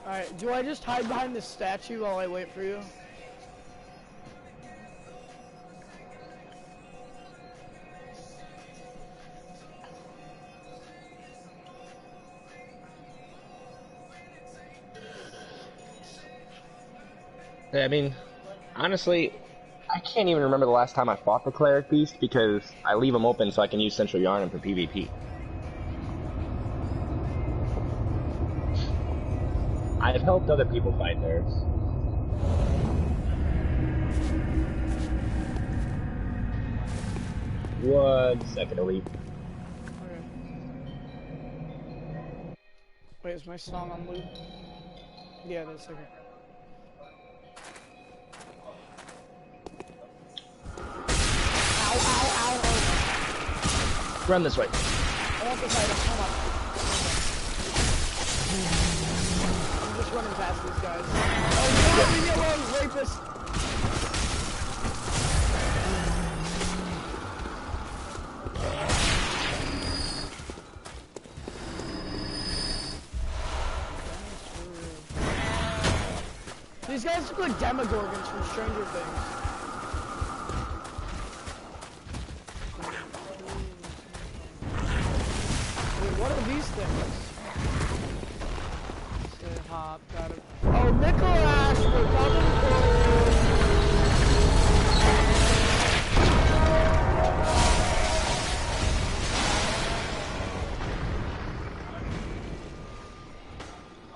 Alright, do I just hide behind this statue while I wait for you? I mean, honestly, I can't even remember the last time I fought the Cleric Beast because I leave them open so I can use Central Yarn for PvP. I've helped other people fight theirs. One second, Elite. Okay. Wait, is my song on loop? Yeah, that's okay. Ow, ow, ow, ow. Run this way. I want this item, come on. I'm just running past these guys. Oh, no, leave me alone, rapist! These guys look like Demogorgons from Stranger Things. Wait, what are these things? Stay hop, got it. Oh, Nicholas, we're coming for you!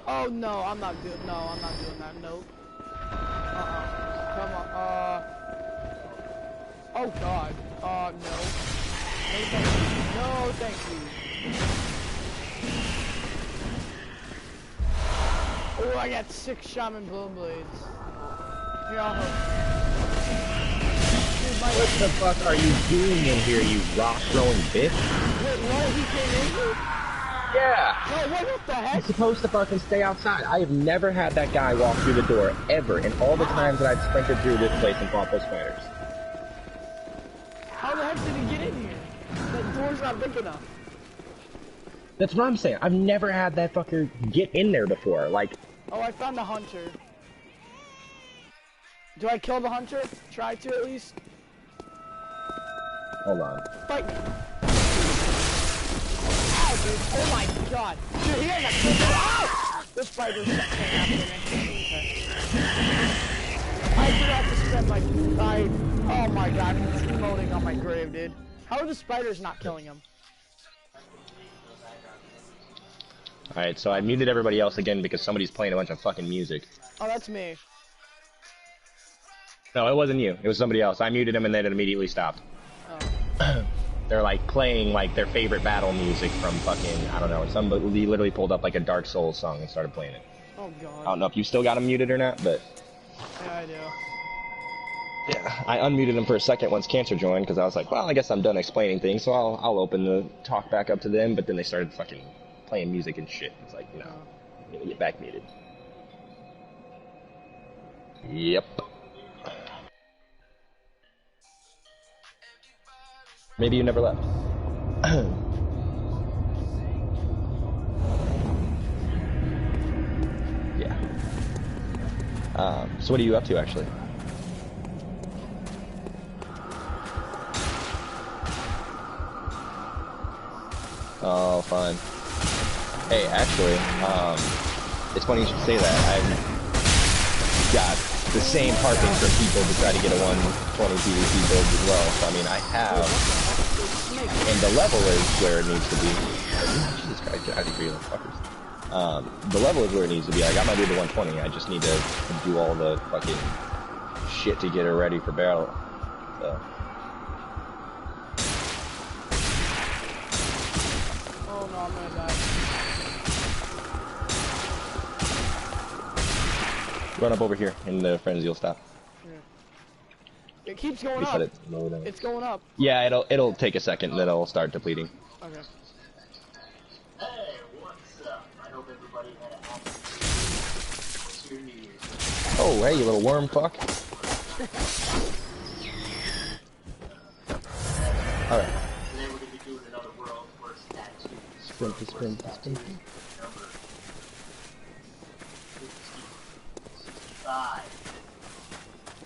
Oh no, I'm not good. No, I'm not doing that. Nope. Come on. Oh god. No. No, thank you. No, thank you. Oh, I got 6 Shaman Bloom Blades. Here, I'll help. Dude, What the fuck are you doing in here, you rock-throwing bitch? Wait, what? He came in here? Yeah! No, what the heck? He's supposed to fucking stay outside. I have never had that guy walk through the door, ever, in all the times that I've sprinted through this place and fought those spiders. How the heck did he get in here? That door's not big enough. That's what I'm saying. I've never had that fucker get in there before, like... Oh, I found the hunter. Do I kill the hunter? Try to, at least. Hold on. Fight me. Ow, dude. Oh my god. Dude, he has a kill. Ow! This spider's came after me. I forgot to spend my... Oh my god, he's emoting on my grave, dude. How are the spiders not killing him? Alright, so I muted everybody else again because somebody's playing a bunch of fucking music. Oh, that's me. No, it wasn't you. It was somebody else. I muted them and then it immediately stopped. Oh. They're like playing like their favorite battle music from fucking, I don't know, somebody literally pulled up like a Dark Souls song and started playing it. Oh god. I don't know if you still got them muted or not, but... Yeah, I do. Yeah, I unmuted them for a second once Cancer joined because I was like, well, I guess I'm done explaining things, so I'll open the talk back up to them, but then they started fucking playing music and shit. It's like, you know, I'm gonna get back muted. Yep. Maybe you never left. Yeah. So what are you up to, actually? Oh, fun. Hey, actually, it's funny you should say that. I've got the same harping from people to try to get a 120 PvP build as well. So, I mean, I have, and the level is where it needs to be. Jesus Christ, get out of here, you fuckers. The level is where it needs to be. I got my dude to 120. I just need to do all the fucking shit to get her ready for battle. So. Oh no, I'm gonna die. Run up over here, and the frenzy will stop. Okay. It keeps going up. It's going up. Yeah, it'll take a second, and then it'll start depleting. Okay. Hey, what's up? I hope everybody had a happy What's your New Year's? Oh, hey, you little worm fuck. Alright. Today we're going to be doing another world's worst tattoos. Sprint. Number side.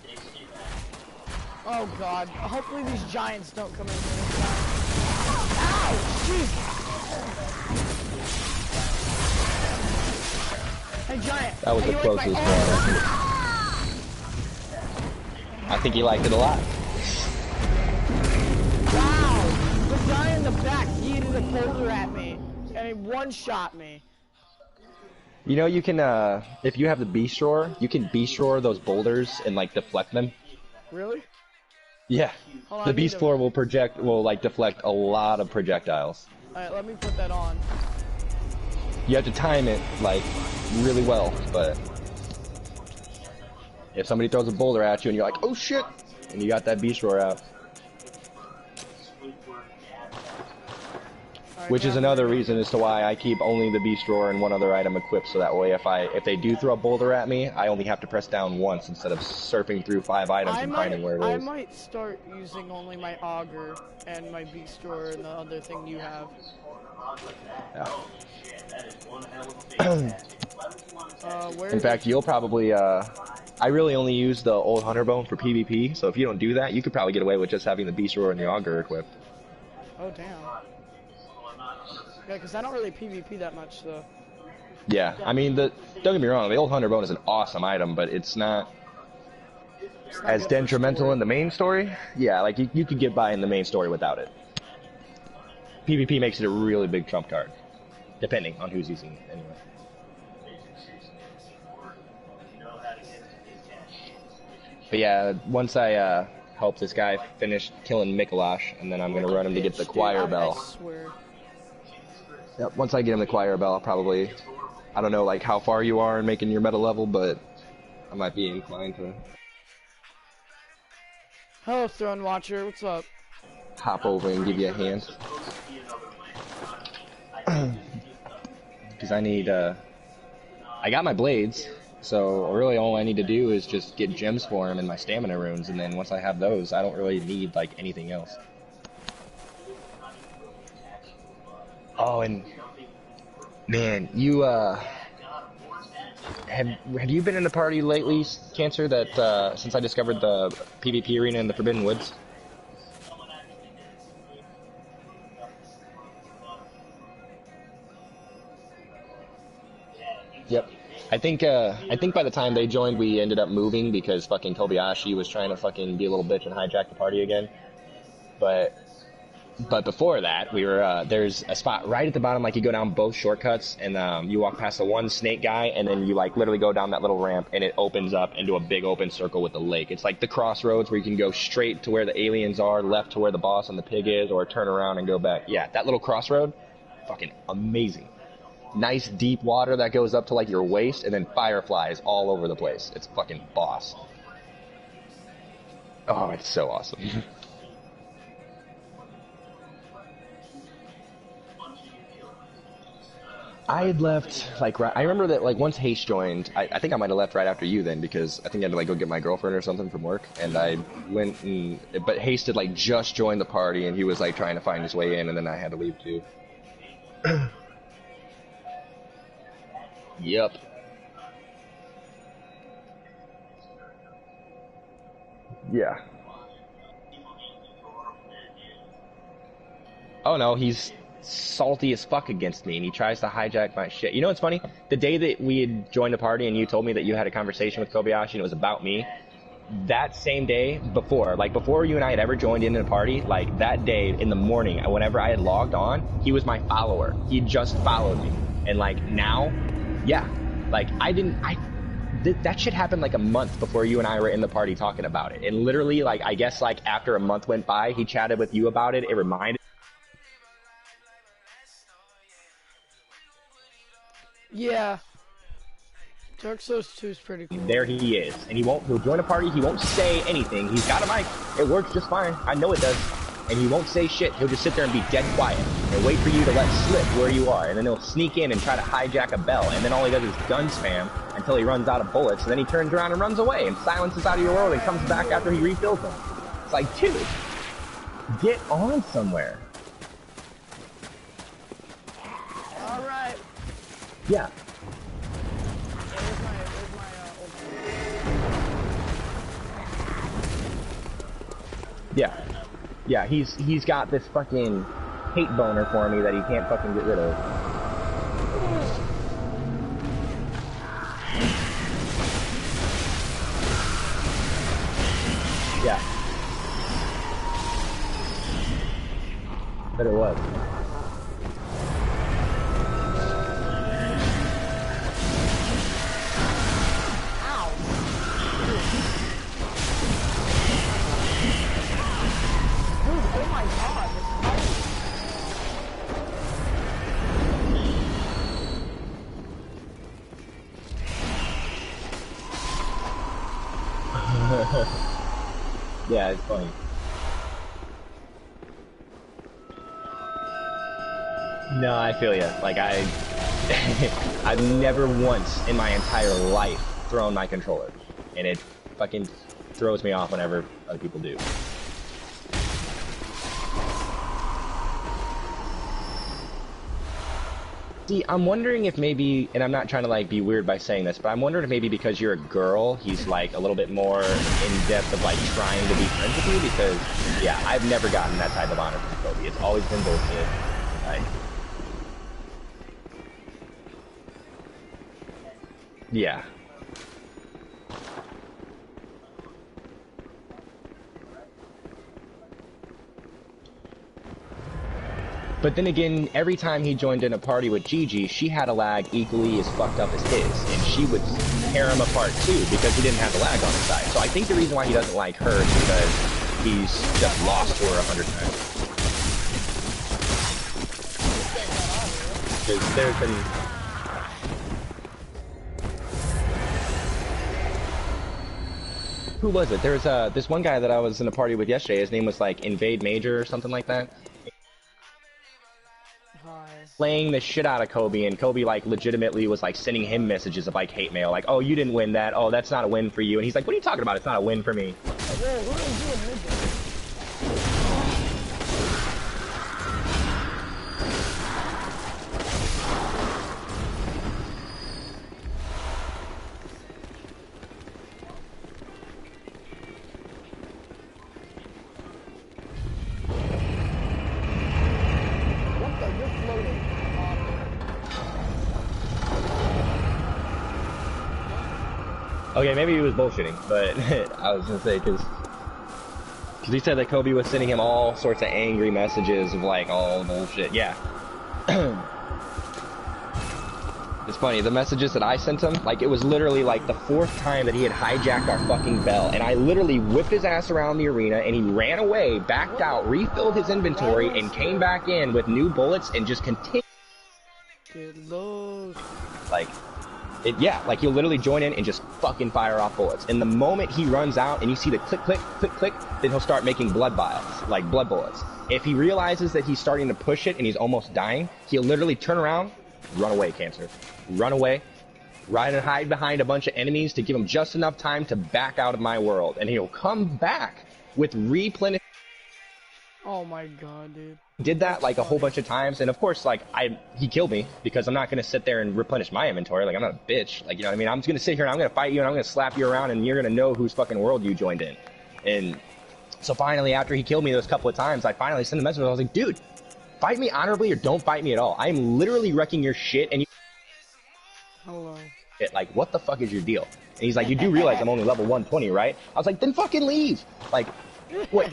They see that. Oh god. Hopefully these giants don't come in here this time. Ow! Jesus! Hey giant! That was hey, the you like my closest arm? one. I think he liked it a lot. Wow! The guy in the back yeeted a boulder at me, and he one-shot me. You know, you can, if you have the beast roar, you can beast roar those boulders and, like, deflect them. Really? Yeah. Hold on, The I need beast to- floor will, like, deflect a lot of projectiles. Alright, let me put that on. You have to time it, like, really well, but if somebody throws a boulder at you and you're like, oh shit, and you got that beast roar out. Alright, Which is yeah, another reason as to why I keep only the beast roar and one other item equipped, so that way if they do throw a boulder at me, I only have to press down once instead of surfing through 5 items and finding where it is. I might start using only my auger and my beast roar and the other thing you have. Yeah. Where In fact, you'll probably, I really only use the old hunter bone for PvP, so if you don't do that, you could probably get away with just having the beast roar and the auger equipped. Oh, damn. Yeah, because I don't really PvP that much, so. Yeah, I mean, don't get me wrong, the old hunter bone is an awesome item, but it's not as good for detrimental story. in the main story. Yeah, like, you could get by in the main story without it. PvP makes it a really big trump card, depending on who's using it, anyway. But yeah, once I help this guy finish killing Mikolash, and then I'm gonna run him to get the choir bell. I swear. Yep, once I get him the choir bell, I'll probably, I don't know like how far you are in making your meta level, but I might be inclined to Hello, Throne Watcher. What's up? hop over and give you a hand. Because I need, I got my blades, so really all I need to do is just get gems for him and my stamina runes, and then once I have those, I don't really need like anything else. Oh, and man, you have you been in the party lately, Cancer? That since I discovered the PvP arena in the Forbidden Woods. Yep. I think by the time they joined, we ended up moving because fucking Kobayashi was trying to fucking be a little bitch and hijack the party again. But before that, we were, there's a spot right at the bottom, like you go down both shortcuts, and you walk past the one snake guy, and then you like literally go down that little ramp, and it opens up into a big open circle with the lake. It's like the crossroads where you can go straight to where the aliens are, left to where the boss and the pig is, or turn around and go back. Yeah, that little crossroad, fucking amazing. Nice deep water that goes up to like your waist, and then fireflies all over the place. It's fucking boss. Oh, it's so awesome. I had left, like, I remember that, like, once Haste joined, I think I might have left right after you then, because I think I had to, like, go get my girlfriend or something from work, and I went and, but Haste had, like, just joined the party, and he was, like, trying to find his way in, and then I had to leave, too. Yep. Yeah. Oh, no, he's salty as fuck against me, and he tries to hijack my shit. You know what's funny? The day that we had joined the party and you told me that you had a conversation with Kobayashi and it was about me, that same day before you and I had ever joined in the party, like that day in the morning, whenever I had logged on, he was my follower. He just followed me. And like now, yeah, like that shit happened like a month before you and I were in the party talking about it. And literally, like, I guess like after a month went by, he chatted with you about it. It reminded. Yeah. Dark Souls 2 is pretty cool. There he is. And he'll join a party, he won't say anything. He's got a mic. It works just fine. I know it does. And he won't say shit. He'll just sit there and be dead quiet and wait for you to let slip where you are. And then he'll sneak in and try to hijack a bell. And then all he does is gun spam until he runs out of bullets. And then he turns around and runs away and silences out of your world and comes back after he refills them. It's like, dude, get on somewhere. Alright. Yeah. Where's my old Yeah. Yeah, he's got this fucking hate boner for me that he can't fucking get rid of. Yeah. But it was. Yeah, it's funny. No, I feel ya. Like, I've never once in my entire life thrown my controller. And it fucking throws me off whenever other people do. See, I'm wondering if maybe, and I'm not trying to like be weird by saying this, but I'm wondering if maybe because you're a girl, he's like a little bit more in depth of like trying to be friends with you, because yeah, I've never gotten that type of honor from Kobe. It's always been bullshit. Like, yeah. But then again, every time he joined in a party with Gigi, she had a lag equally as fucked up as his, and she would tear him apart too because he didn't have the lag on his side. So I think the reason why he doesn't like her is because he's just lost to her 100 times. Because there's been... Who was it? There was this one guy that I was in a party with yesterday. His name was like Invade Major or something like that. Playing the shit out of Kobe, and Kobe like legitimately was like sending him messages of like hate mail, like, oh, you didn't win that, oh, that's not a win for you, and he's like, what are you talking about, it's not a win for me. Okay, maybe he was bullshitting, but I was gonna say, because he said that Kobe was sending him all sorts of angry messages of like all bullshit. Yeah. It's funny, the messages that I sent him, like it was literally like the 4th time that he had hijacked our fucking bell, and I literally whipped his ass around the arena, and he ran away, backed out, refilled his inventory, and came back in with new bullets and just continued. Like... yeah, like he'll literally join in and just fucking fire off bullets. And the moment he runs out and you see the click, click, click, click, then he'll start making blood vials, like blood bullets. If he realizes that he's starting to push it and he's almost dying, he'll literally turn around, run away, Cancer. Run away, run and hide behind a bunch of enemies to give him just enough time to back out of my world. And he'll come back with replenish. Oh my god, dude. Did that like a whole bunch of times, and of course, like he killed me because I'm not gonna sit there and replenish my inventory. Like I'm not a bitch. Like, you know what I mean? I'm just gonna sit here and I'm gonna fight you and I'm gonna slap you around and you're gonna know whose fucking world you joined in. And so finally, after he killed me those couple of times, I finally sent a message. I was like, dude, fight me honorably or don't fight me at all. I'm literally wrecking your shit and you. Hello. Like, what the fuck is your deal? And he's like, you do realize I'm only level 120, right? I was like, then fucking leave. Like, what?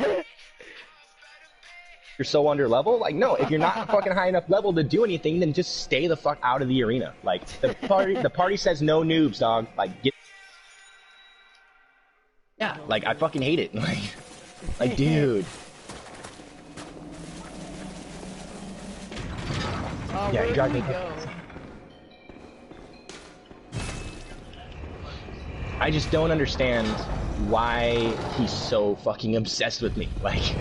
You're so under level? Like, no, if you're not fucking high enough level to do anything, then just stay the fuck out of the arena. Like, the party says no noobs, dog. Like, get... Yeah, like, I fucking hate it. Like, dude. Yeah, he drives me... I just don't understand why he's so fucking obsessed with me. Like...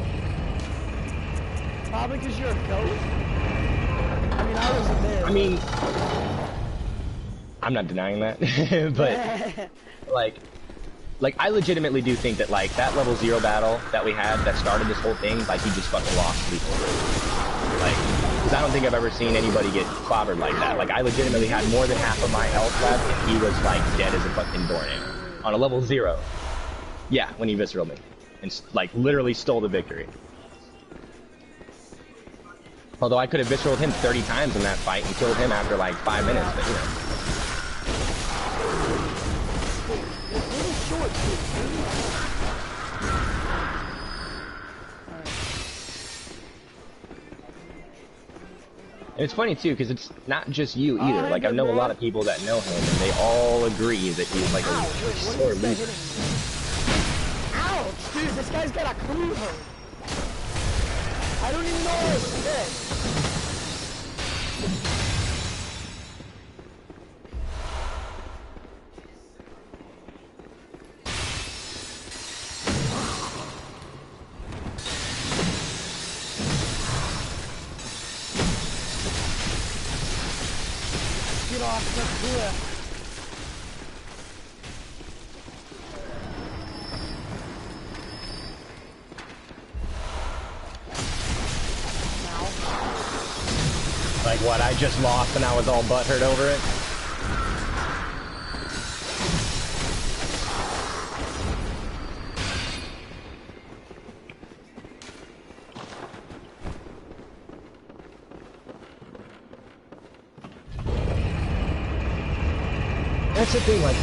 Probably because you're a ghost. I mean, I wasn't there. I mean, I'm not denying that, but like I legitimately do think that like that level 0 battle that we had that started this whole thing, like he just fucking lost people. Like, because I don't think I've ever seen anybody get clobbered like that. Like I legitimately had more than half of my health left, and he was like dead as a fucking doornail on a level 0. Yeah, when he visceraled me. and like literally stole the victory. Although I could have visceraled him 30 times in that fight and killed him after like 5 minutes, but you know. It's really short, too. And it's funny too, because it's not just you either. Like I know a lot of people that know him, and they all agree that he's like a sore loser. Ouch, dude, this guy's got a cleaver. I don't even know what it's hit. Get off the cliff. Like what, I just lost and I was all butthurt over it? That's the thing, like,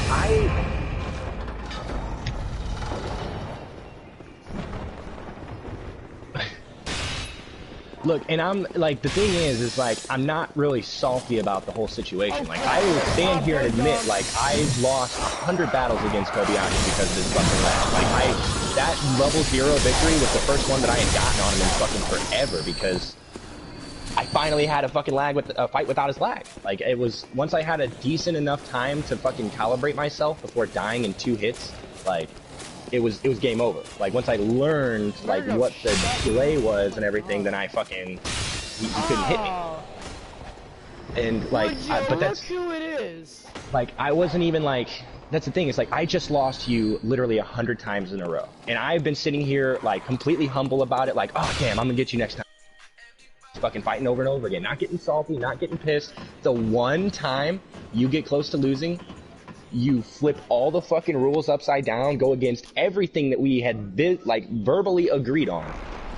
Look, and I'm, like, the thing is like, I'm not really salty about the whole situation. Like, I will stand here and admit, like, I've lost 100 battles against Kobayashi because of this fucking lag. Like, that level 0 victory was the first one that I had gotten on him in fucking forever, because I finally had a fucking fight without his lag. Like, it was, once I had a decent enough time to fucking calibrate myself before dying in 2 hits, like, it was game over. Like, once I learned, like, what the delay was and everything, then I fucking, he couldn't hit me. And, like, but that's, who it is. like, I wasn't even, like, that's the thing, it's like, I just lost you literally 100 times in a row. And I've been sitting here, like, completely humble about it, like, oh, damn, I'm gonna get you next time. Fucking fighting over and over again, not getting salty, not getting pissed. The one time you get close to losing, you flip all the fucking rules upside down, go against everything that we had verbally agreed on,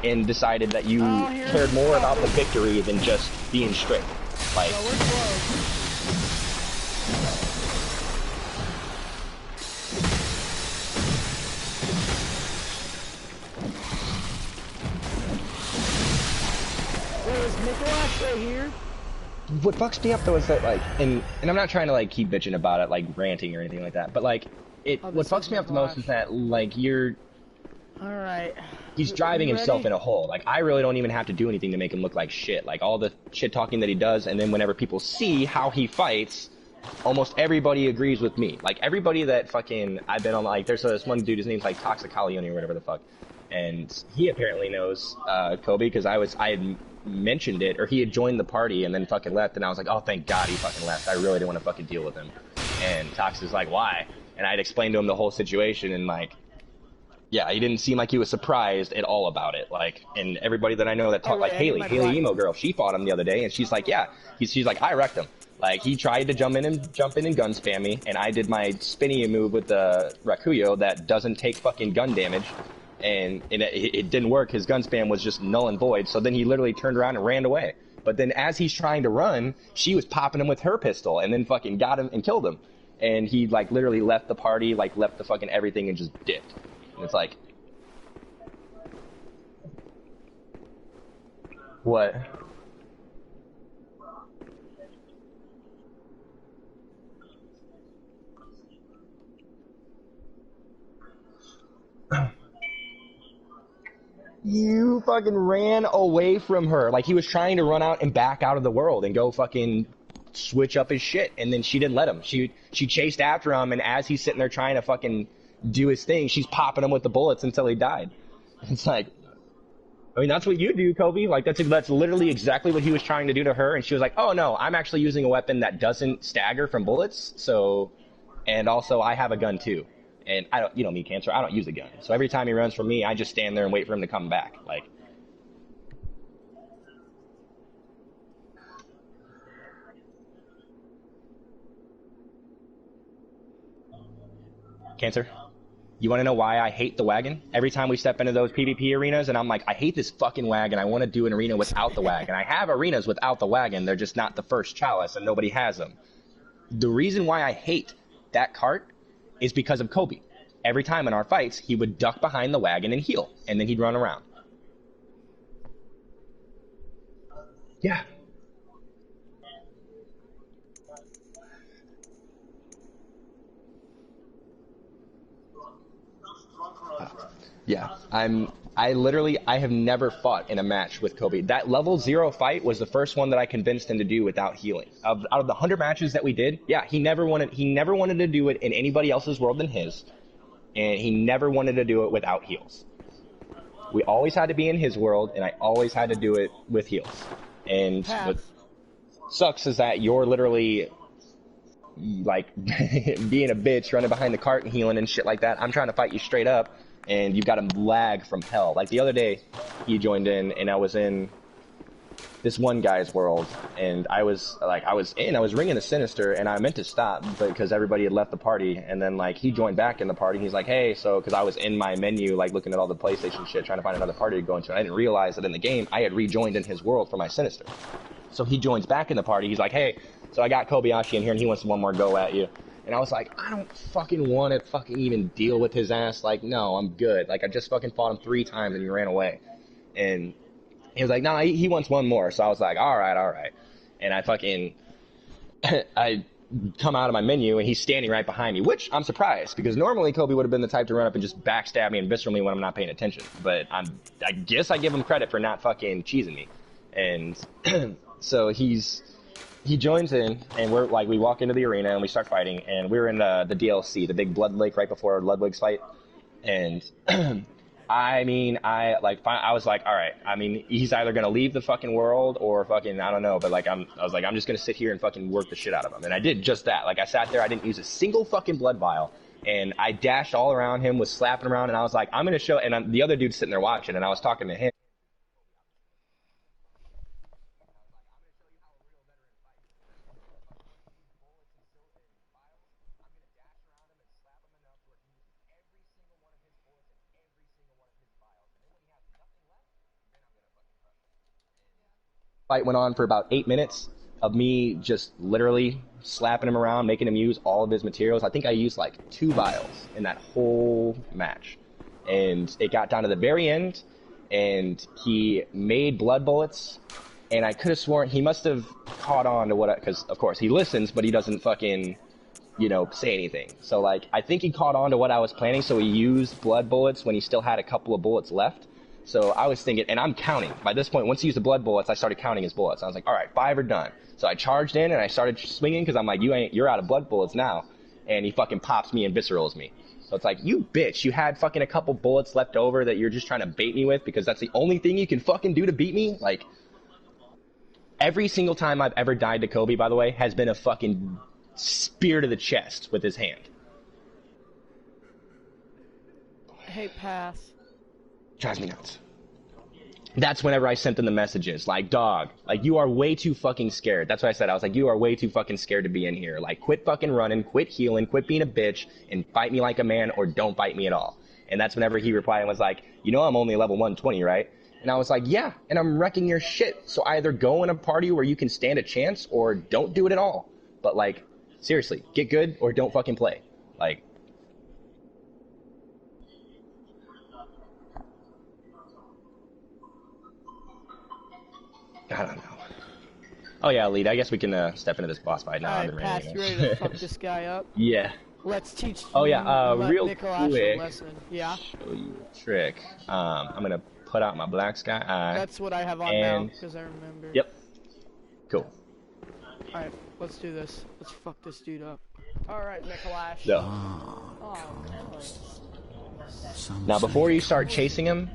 and decided that you cared more about the victory than just being straight. Like, we're close. There's Nicholas right here. what fucks me up though is that, like, and I'm not trying to like keep bitching about it, like ranting or anything like that, but like what fucks me up the most is that, like, Alright. he's driving himself in a hole. Like, I really don't even have to do anything to make him look like shit. Like, all the shit talking that he does, and then whenever people see how he fights, almost everybody agrees with me. Like, everybody that fucking I've been on, like, there's this one dude, his name's like Toxicalioni or whatever the fuck, and he apparently knows Kobe, because I had mentioned it, or he had joined the party and then fucking left, and I was like, oh, thank God he fucking left. I really didn't want to fucking deal with him. And Tox is like, why? And I'd explained to him the whole situation, and like, yeah, he didn't seem like he was surprised at all about it. Like, and everybody that I know that talked, like Haley Emo Girl, she fought him the other day, and she's like, yeah, she's like, I wrecked him. Like, he tried to jump in and gun spam me, and I did my spinny move with the Rakuyo that doesn't take fucking gun damage, and it didn't work. His gun spam was just null and void, so then he literally turned around and ran away. But then as he's trying to run, she was popping him with her pistol, and then fucking got him and killed him. And he, like, literally left the party, like, left the fucking everything and just dipped. And it's like, what? You fucking ran away from her. Like, he was trying to run out and back out of the world and go fucking switch up his shit, and then she didn't let him. She chased after him, and as he's sitting there trying to fucking do his thing, she's popping him with the bullets until he died. It's like, I mean, that's what you do, Kobe. Like, that's literally exactly what he was trying to do to her, and she was like, oh no, I'm actually using a weapon that doesn't stagger from bullets, so, and also I have a gun too. And I don't, you know me, Cancer, I don't use a gun. So every time he runs from me, I just stand there and wait for him to come back. Like, Cancer? You want to know why I hate the wagon? Every time we step into those PvP arenas, and I'm like, I hate this fucking wagon. I want to do an arena without the wagon. I have arenas without the wagon. They're just not the first chalice, and nobody has them. The reason why I hate that cart is because of Kobe. Every time in our fights, he would duck behind the wagon and heal, and then he'd run around. Yeah. Yeah, I have never fought in a match with Kobe. That level 0 fight was the first one that I convinced him to do without healing. Out of the 100 matches that we did, yeah, he never wanted to do it in anybody else's world than his, and he never wanted to do it without heals. We always had to be in his world, and I always had to do it with heals. And what sucks is that you're literally like being a bitch, running behind the cart and healing and shit like that. I'm trying to fight you straight up, and you've got a lag from hell. Like the other day, he joined in, and I was in this one guy's world, and I was ringing the Sinister, and I meant to stop, but because everybody had left the party, and then like he joined back in the party, and he's like, hey, so because I was in my menu, like looking at all the PlayStation shit, trying to find another party to go into, and I didn't realize that in the game I had rejoined in his world for my Sinister. So he joins back in the party. He's like, hey, so I got Kobayashi in here, and he wants one more go at you. And I was like, I don't fucking want to fucking even deal with his ass. Like, no, I'm good. Like, I just fucking fought him 3 times, and he ran away. And he was like, nah, he wants one more. So I was like, all right. And I fucking, I come out of my menu, and he's standing right behind me, which I'm surprised, because normally Kobe would have been the type to run up and just backstab me and visceral me when I'm not paying attention. But I guess I give him credit for not fucking cheesing me. And so he joins in, and we're like, we walk into the arena and we start fighting, and we're in the DLC, the big Blood Lake right before Ludwig's fight. And I was like, all right, I mean, he's either gonna leave the fucking world or fucking, I don't know, but like I was like, I'm just gonna sit here and fucking work the shit out of him. And I did just that. Like, I sat there, I didn't use a single fucking blood vial, and I dashed all around him, was slapping around, and I was like, I'm gonna show, and the other dude's sitting there watching, and I was talking to him. Fight went on for about 8 minutes of me just literally slapping him around, making him use all of his materials. I think I used like 2 vials in that whole match. And it got down to the very end, and he made blood bullets, and I could have sworn he must have caught on to what, because of course he listens, but he doesn't fucking, say anything. So like, I think he caught on to what I was planning, so he used blood bullets when he still had a couple of bullets left. So I was thinking, and I'm counting. By this point, once he used the blood bullets, I started counting his bullets. I was like, all right, 5 are done. So I charged in, and I started swinging, because I'm like, you're out of blood bullets now. And he fucking pops me and viscerals me. So it's like, you bitch, you had fucking a couple bullets left over that you're just trying to bait me with, because that's the only thing you can fucking do to beat me? Like, every single time I've ever died to Kobe, by the way, has been a fucking spear to the chest with his hand. Hey, pass. Drives me nuts. That's whenever I sent them the messages, like, dog, like, you are way too fucking scared. That's what I said. I was like, you are way too fucking scared to be in here. Like, quit fucking running, quit healing, quit being a bitch, and fight me like a man, or don't fight me at all. And that's whenever he replied and was like, I'm only level 120, right? And I was like, yeah, and I'm wrecking your shit. So either go in a party where you can stand a chance, or don't do it at all. But, like, seriously, get good, or don't fucking play. Like, I don't know. Oh yeah, lead. I guess we can step into this boss fight now. Alright, Pass, you ready to fuck this guy up? Yeah. Let's teach real Nicholas quick, a lesson. Yeah? Show you a trick. I'm gonna put out my black sky eye. That's what I have on now, because I remember. Yep. Cool. Alright, let's do this. Let's fuck this dude up. Alright, Nicholas. So. Now, before you start chasing him,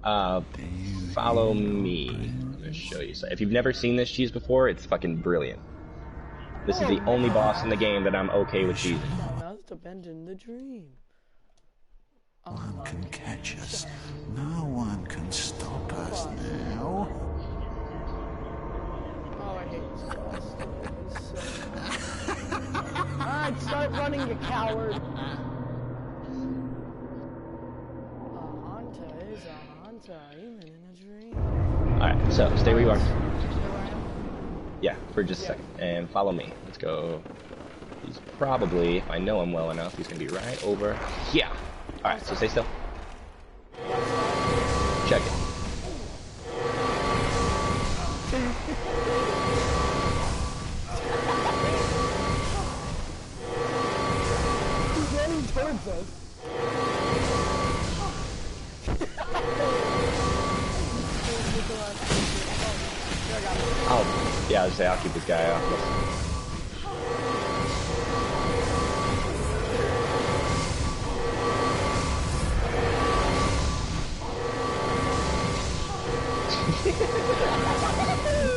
follow me. I'm gonna show you. So, if you've never seen this cheese before, it's fucking brilliant. This is the only boss in the game that I'm okay with cheesing. That's to bend in the dream. No one can catch us. No one can stop us now. Oh, I hate this boss. Alright, start running, you coward. So, stay where you are. Stay where I am? Yeah, for just a second. And follow me. Let's go. He's probably, if I know him well enough, he's gonna be right over here. Alright, so stay still. Check it. He's running towards us. Oh, yeah, I'll say I'll keep this guy off.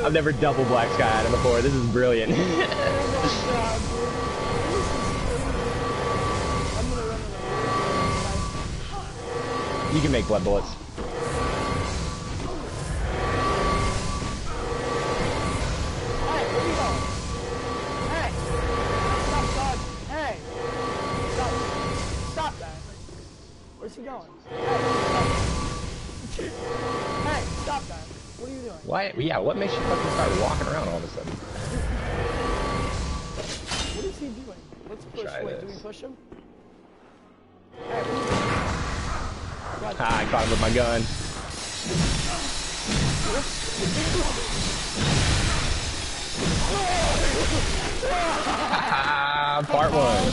I've never double black sky at him before. This is brilliant. You can make blood bullets. Where's he going? Hey, stop that. What are you doing? Why? Yeah, what makes you fucking start walking around all of a sudden? What is he doing? Let's push. Try Wait, do this. we push him? Hey, what are you doing? Ah, I caught him with my gun. Part one.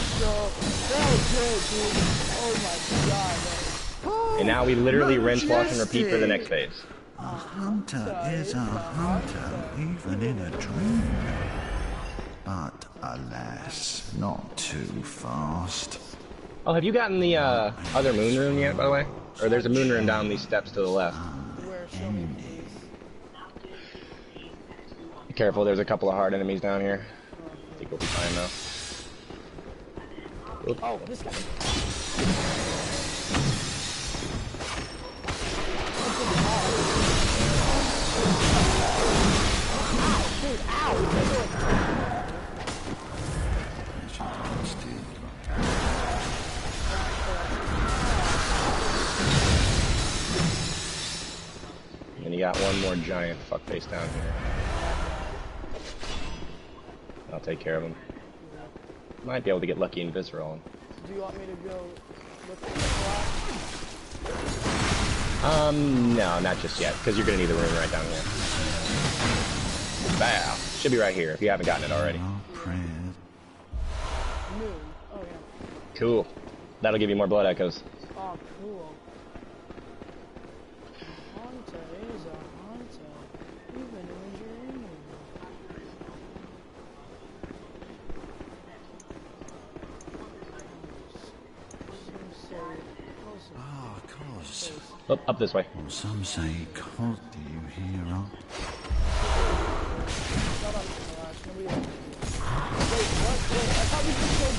That was good, dude. Oh my god, man. And now we literally rinse, wash, and repeat for the next phase. A hunter is a hunter, even in a dream. But alas, not too fast. Oh, have you gotten the other moon rune yet, by the way? Or there's a moon rune down these steps to the left. Where? Show me, please. Be careful, there's a couple of hard enemies down here. I think we'll be fine though. Oop. Oh, this guy. Dude, ow! And you got one more giant fuckface down here. I'll take care of him. Might be able to get lucky and visceral. Do you want me to go look for the No, not just yet, because you're gonna need the room right down here. Bow. Should be right here if you haven't gotten it already. moon? Oh, yeah. Cool. That'll give you more blood echoes. Oh, cool. A hunter is a hunter, even in a dream. Ah, cause. Up this way. Some say, cause do you hear up? Shut up, Mirage. Nobody else. Wait, what? Wait, I thought we just killed.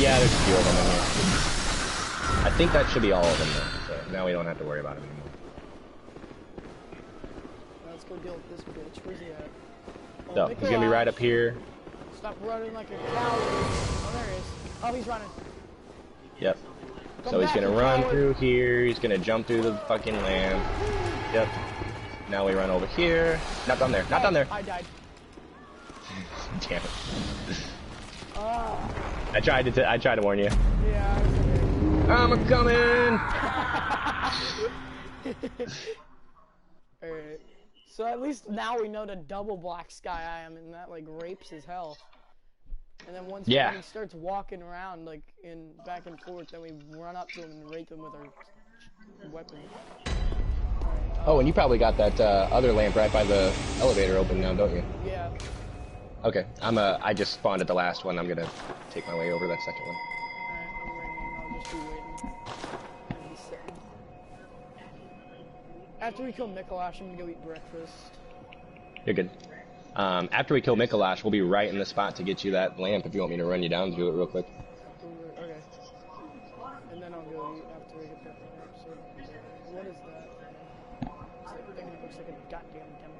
Yeah, there's a few of them in here. I think that should be all of them though, so now we don't have to worry about them anymore. Let's go deal with this bitch. Where's he at? Oh, So, he's gonna be right up here. Stop running like a coward. Oh, there he is. Oh, he's running. Yep. Come So he's back, gonna you run coward. through here, he's gonna jump through the fucking lamp. Yep. Now we run over here. Not down there, not down there. I died. Damn it. Oh, I tried to warn you. yeah, I was I'm coming! Alright. So at least now we know the double black sky I am, and that like rapes his health. And then once Yeah. when he starts walking around like in back and forth, then we run up to him and rape him with our weapon. Oh, and you probably got that other lamp right by the elevator open now, don't you? Yeah. Okay, I just spawned at the last one. I'm gonna take my way over that second one. Alright, I'm ringing. I'll just be waiting. I'll be sitting. After we kill Mikolash, I'm gonna go eat breakfast. You're good. After we kill Mikolash, we'll be right in the spot to get you that lamp if you want me to run you down to it real quick. Okay. And then I'll go eat after we get that lamp. So, what is that? It's like, thing that looks like a goddamn demo.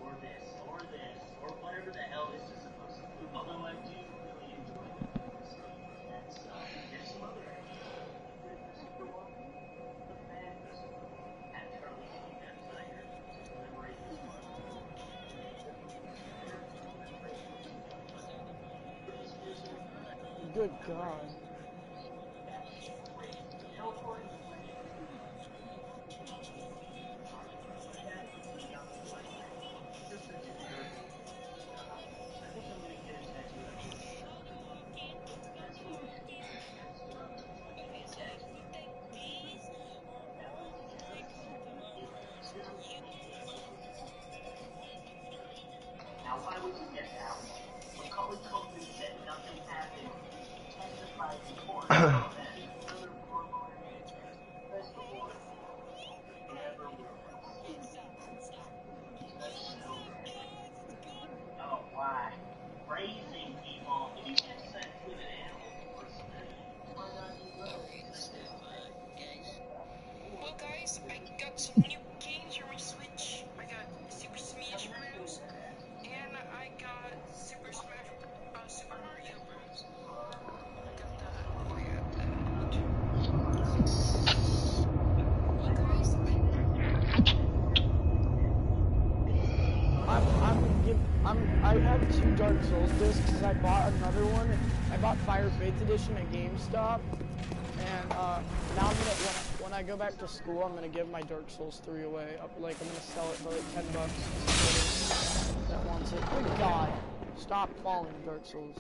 Or this, or whatever the hell this is Good God. Now, why would you get that? When Cullen Copeland said nothing happened, he testified before that another warlord best reward never will. Oh, why? Raising people. If you get sex with an animal person, why not do well? Well, guys, I got some new games for my Switch. I got Super Smash Bros. And I got Super Mario Bros. I got that. Oh yeah, well, guys, I have 2 Dark Souls discs because I bought another one. I bought Fire Faith Edition at GameStop, and now I'm gonna when I go back to school, I'm gonna give my Dark Souls 3 away. Like I'm gonna sell it for like $10 that wants it. Good God, stop falling, Dark Souls.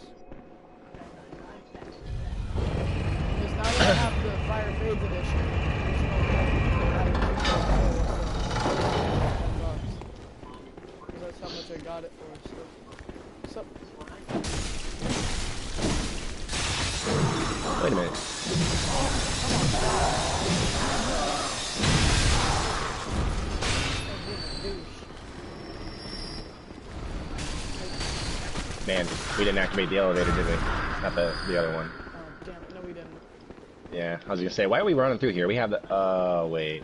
Because now that I have the Fire Faith Edition, there's no point in having 2 Dark Souls. Because that's how much I got it for. So. Wait a minute. Man, we didn't activate the elevator, did we? Not the other one. Oh, damn it. No, we didn't. Yeah, I was gonna say, why are we running through here? We have the, wait.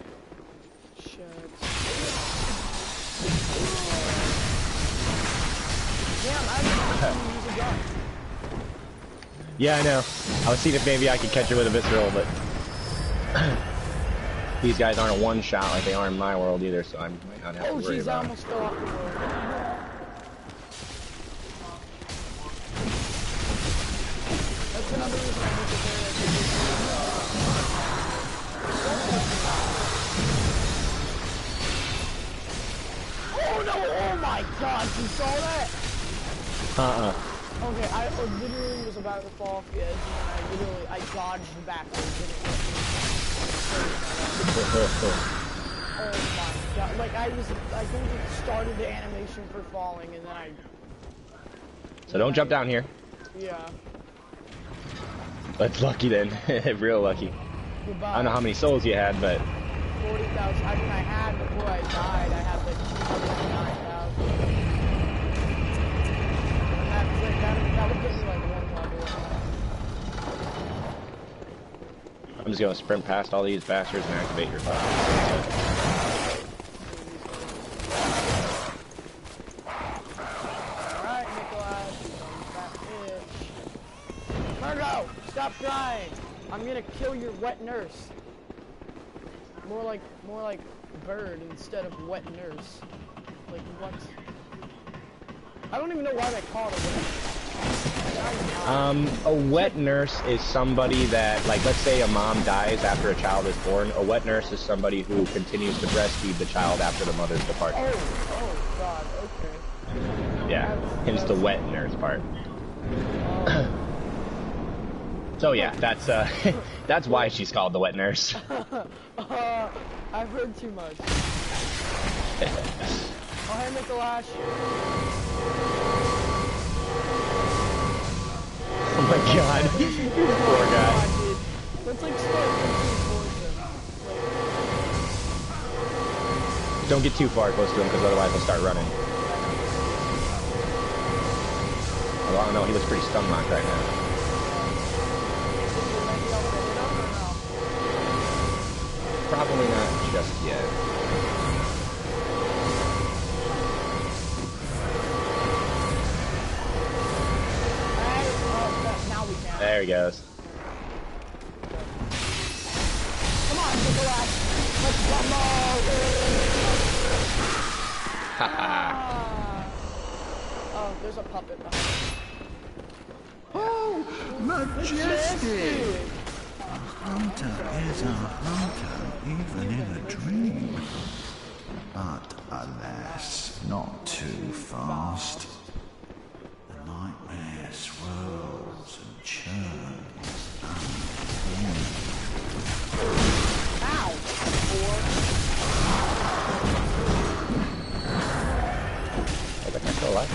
Shit. Damn, I didn't use a gun. Yeah, I know. I was seeing if maybe I could catch it with a visceral, but these guys aren't a one-shot like they are in my world either, so I might not have to worry about it. Almost fell off the road. That's another reason I need to play that. Oh no! Oh my God! You saw that? Okay, I literally was about to fall off the edge, and then I dodged backwards, and it went oh my God! Like I think it started the animation for falling, and then So don't jump down here. Yeah. That's lucky then. Real lucky. Goodbye. I don't know how many souls you had, but 40,000. I mean, I had before I died. I had like 209,000. And that's like that would get me like 1 level. I'm just gonna sprint past all these bastards and activate your fire. Alright, Nikolai. That bitch. Margo, stop crying. I'm gonna kill your wet nurse. More like bird instead of wet nurse. Like what? I don't even know why they call it a wet nurse. A wet nurse is somebody that, like, let's say a mom dies after a child is born. A wet nurse is somebody who continues to breastfeed the child after the mother's departure. Oh God, okay. Yeah, hence the wet nurse part. So yeah, that's that's why she's called the wet nurse. I've heard too much. Oh, hey, Mikolash. Oh my God, poor guy. Let's like start pushing towards him. Don't get too far close to him, because otherwise he'll start running. Well, I don't know, he looks pretty stun-locked right now. Probably not just yet. There he goes. Come on, Nikolai. Let's rumble. Oh, there's a puppet behind. Oh, Majestic! A hunter is a hunter, even in a dream. But alas, not too fast. The nightmare swirls and churns unending. Ow! Oh, that guy's still alive.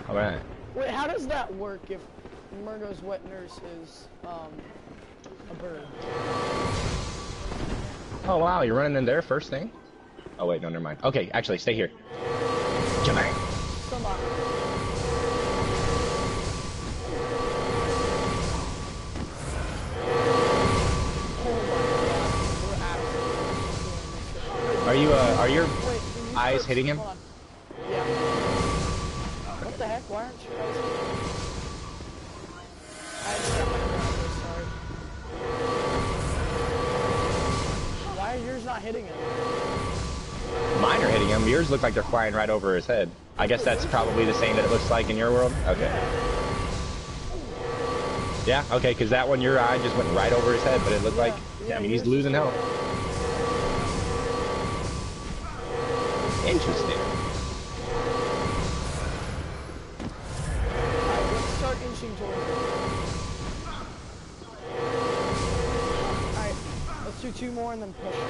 Alright. Wait, how does that work if Murgo's wet nurse is, a bird? Oh wow, you're running in there first thing? Oh wait, no, never mind. Okay, actually, stay here. Come on. Come on. Are your Wait, eyes hitting him? Hold on. Yeah. What the heck? Why aren't you guys hitting him? I just got my brother, sorry. Why are yours not hitting him? Mine are hitting him. Yours look like they're flying right over his head. I guess that's probably the same that it looks like in your world? Okay. Yeah, okay, because that one, your eye just went right over his head, but it looked like, I mean, he's losing health. Interesting. Alright, let's start inching towards him. Alright, let's do 2 more and then push. 1,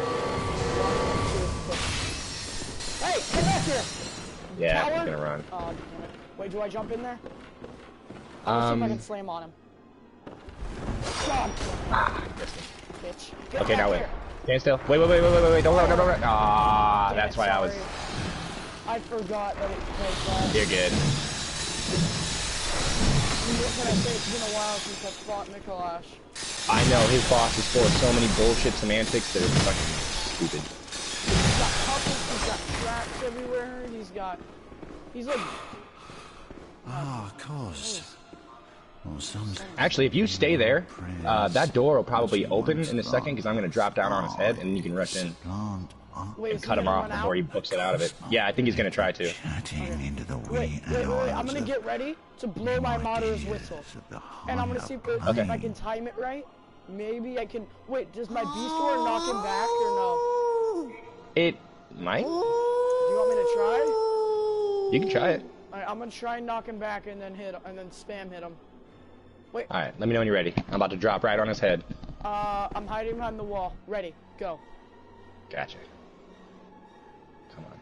2, push. Hey, come back here! Yeah, Tower? he's gonna run. Oh, damn it. Wait, do I jump in there? Let's see if I can slam on him. Jump! Bitch. Get Okay, back now wait. here. Stand still. Wait, don't run. Ah, Damn that's it, why I was... sorry. I forgot that it was You're good. What can I say? It's been a while since I've fought Mikolash. I know, his boss is full of so many bullshit semantics that are fucking stupid. He's got puppets, he's got traps everywhere, he's like... Ah, of course. Or some Actually, if you stay there, that door will probably open in a second because I'm going to drop down on his head and you can rush in Wait, and cut him off before he books it out of it. Yeah, I think he's going to try to. chatting into the Wait, I'm gonna get ready to blow my Martyr's whistle. And I'm gonna see if I can time it right. Maybe I can... Wait, does my Beast War knock him back or no? It might. Do you want me to try? You can try it. Alright, I'm gonna try and knock him back and then spam hit him. Wait. Alright, let me know when you're ready. I'm about to drop right on his head. I'm hiding behind the wall. Ready, go. Gotcha. Come on.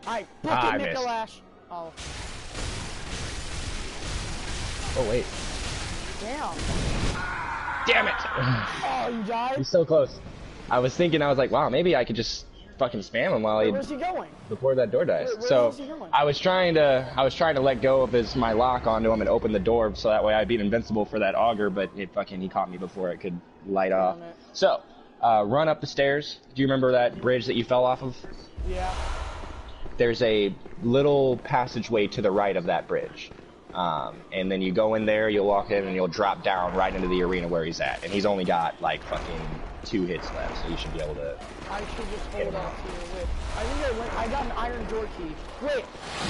Alright, book I it, missed. Mikolash. Oh. Oh, wait. Damn. Damn it! Oh, you died? He's so close. I was thinking, I was like, wow, maybe I could just fucking spam him while Where's he going? before that door dies. Where So is he going? I was trying to let go of my lock onto him and open the door so that way I'd be invincible for that auger, but he caught me before it could light off. Damn it. So run up the stairs. Do you remember that bridge that you fell off of? Yeah. There's a little passageway to the right of that bridge. And then you go in there, you'll walk in, and you'll drop down right into the arena where he's at. And he's only got like fucking 2 hits left, so you should be able to. I should just hold on to your whip. I got an iron door key. Wait.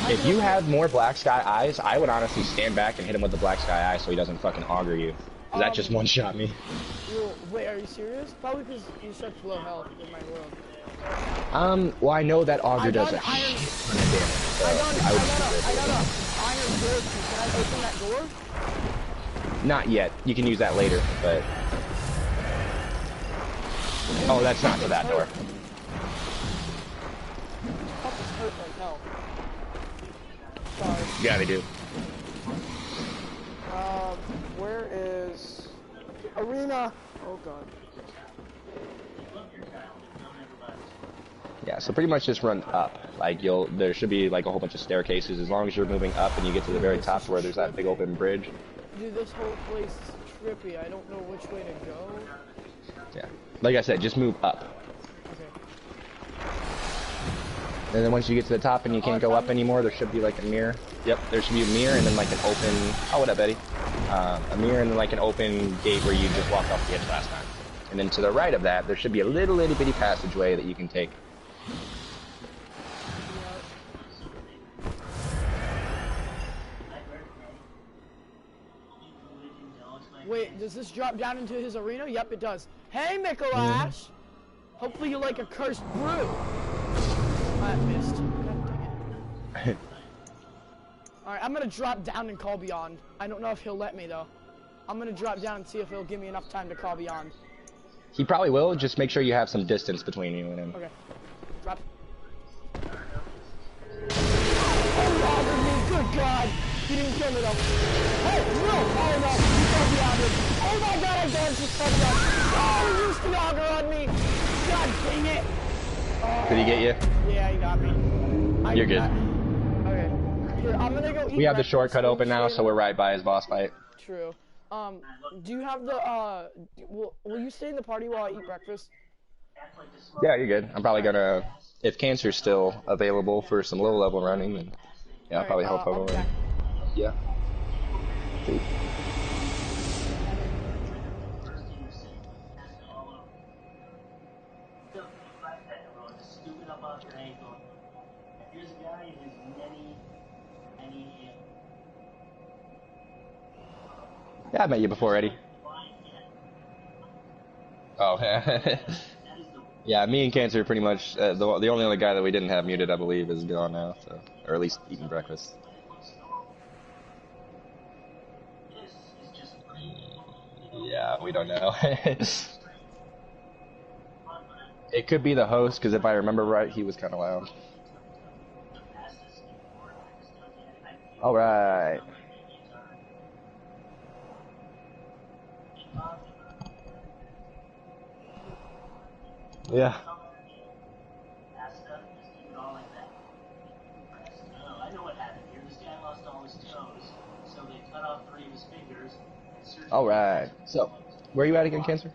If you have more Black Sky Eyes, I would honestly stand back and hit him with the Black Sky Eye so he doesn't fucking auger you. Cause that just one-shot me. Wait, are you serious? Probably because you're such low health in my world. Well, I know that auger does a got an shit ton of damage, so I got I would an iron door key. Can I open that door? Not yet. You can use that later, but... Oh, that's not to that door. Fuck, this hurt like hell. Sorry. Yeah, they do. Where is... Arena? Oh, God. Yeah, so pretty much just run up. Like there should be like a whole bunch of staircases as long as you're moving up and you get to the very top where there's that big open bridge. Dude, this whole place is trippy. I don't know which way to go. Yeah. Like I said, just move up. Okay. And then once you get to the top and you can't go up anymore, there should be like a mirror. Yep, there should be a mirror and then like an open... Oh, what up, Eddie? A mirror and then like an open gate where you just walked off the edge last time. And then to the right of that, there should be a little itty bitty passageway that you can take. Wait, does this drop down into his arena? Yep, it does. Hey, Mikolash! Hopefully you like a cursed brew. I missed. God dang it. Alright, I'm gonna drop down and call beyond. I don't know if he'll let me, though. I'm gonna drop down and see if he'll give me enough time to call beyond. He probably will. Just make sure you have some distance between you and him. Okay. Drop. Oh, good God! He didn't kill me, though. Hey, no! Oh, no! He called beyond it. Oh, my God, I danced just called beyond. Oh, he used the auger on me! God dang it! Oh. Did he get you? Yeah, he got me. You're good. Okay. Here, I'm gonna go eat We have the breakfast. shortcut open now, so we're right by his boss fight. True. Do you have the, will you stay in the party while I eat breakfast? Yeah, you're good. I'm probably gonna, if Cancer's still available for some low level running, then yeah, I'll probably help I'll over. be back. Yeah. See. Yeah, I met you before, Eddie. Oh, yeah, me and Cancer pretty much, the only other guy that we didn't have muted, I believe, is gone now, so, or at least eating breakfast. Yeah, we don't know. It could be the host, because if I remember right, he was kind of loud. Alright. Yeah. Alright. So, where are you at again, Cancer?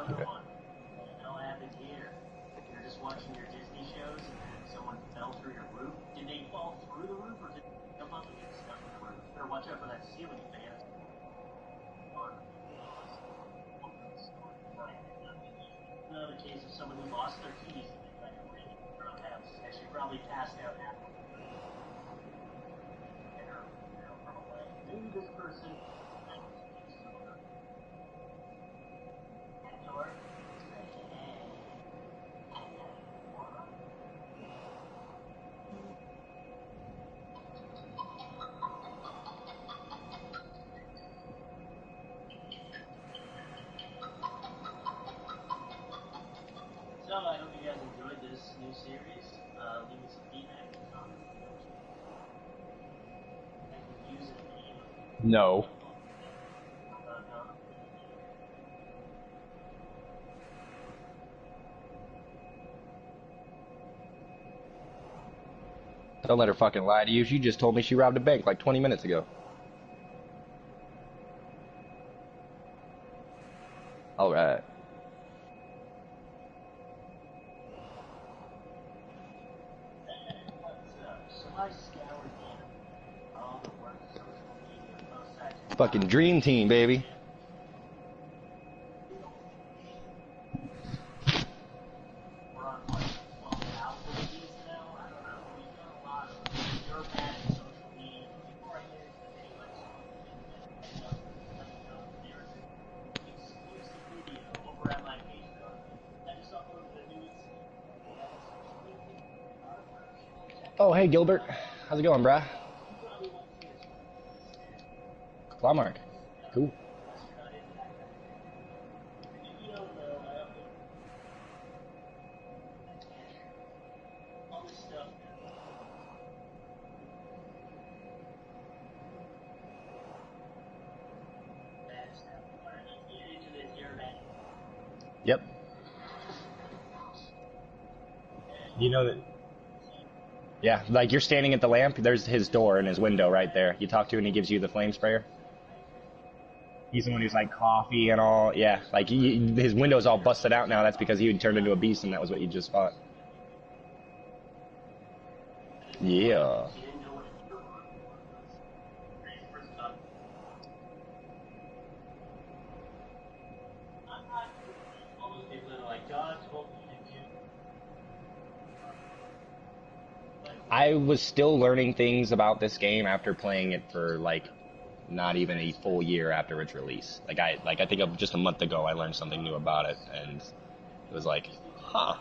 Okay. So I hope you guys enjoyed this new series. Leave me some feedback in the comments. I can use it. No. Don't let her fucking lie to you. She just told me she robbed a bank like 20 minutes ago. Alright. Fucking dream team, baby. Oh, hey, Gilbert. How's it going, brah? Walmart. Cool. Yep. You know that. Yeah, like you're standing at the lamp, there's his door and his window right there. You talk to and he gives you the flame sprayer. He's the one who's like coffee and all. Yeah, like his window's all busted out now. That's because he turned into a beast and that was what you just fought. Yeah. I was still learning things about this game after playing it for like not even a full year after its release. Like I think of just a month ago I learned something new about it, and it was like, huh.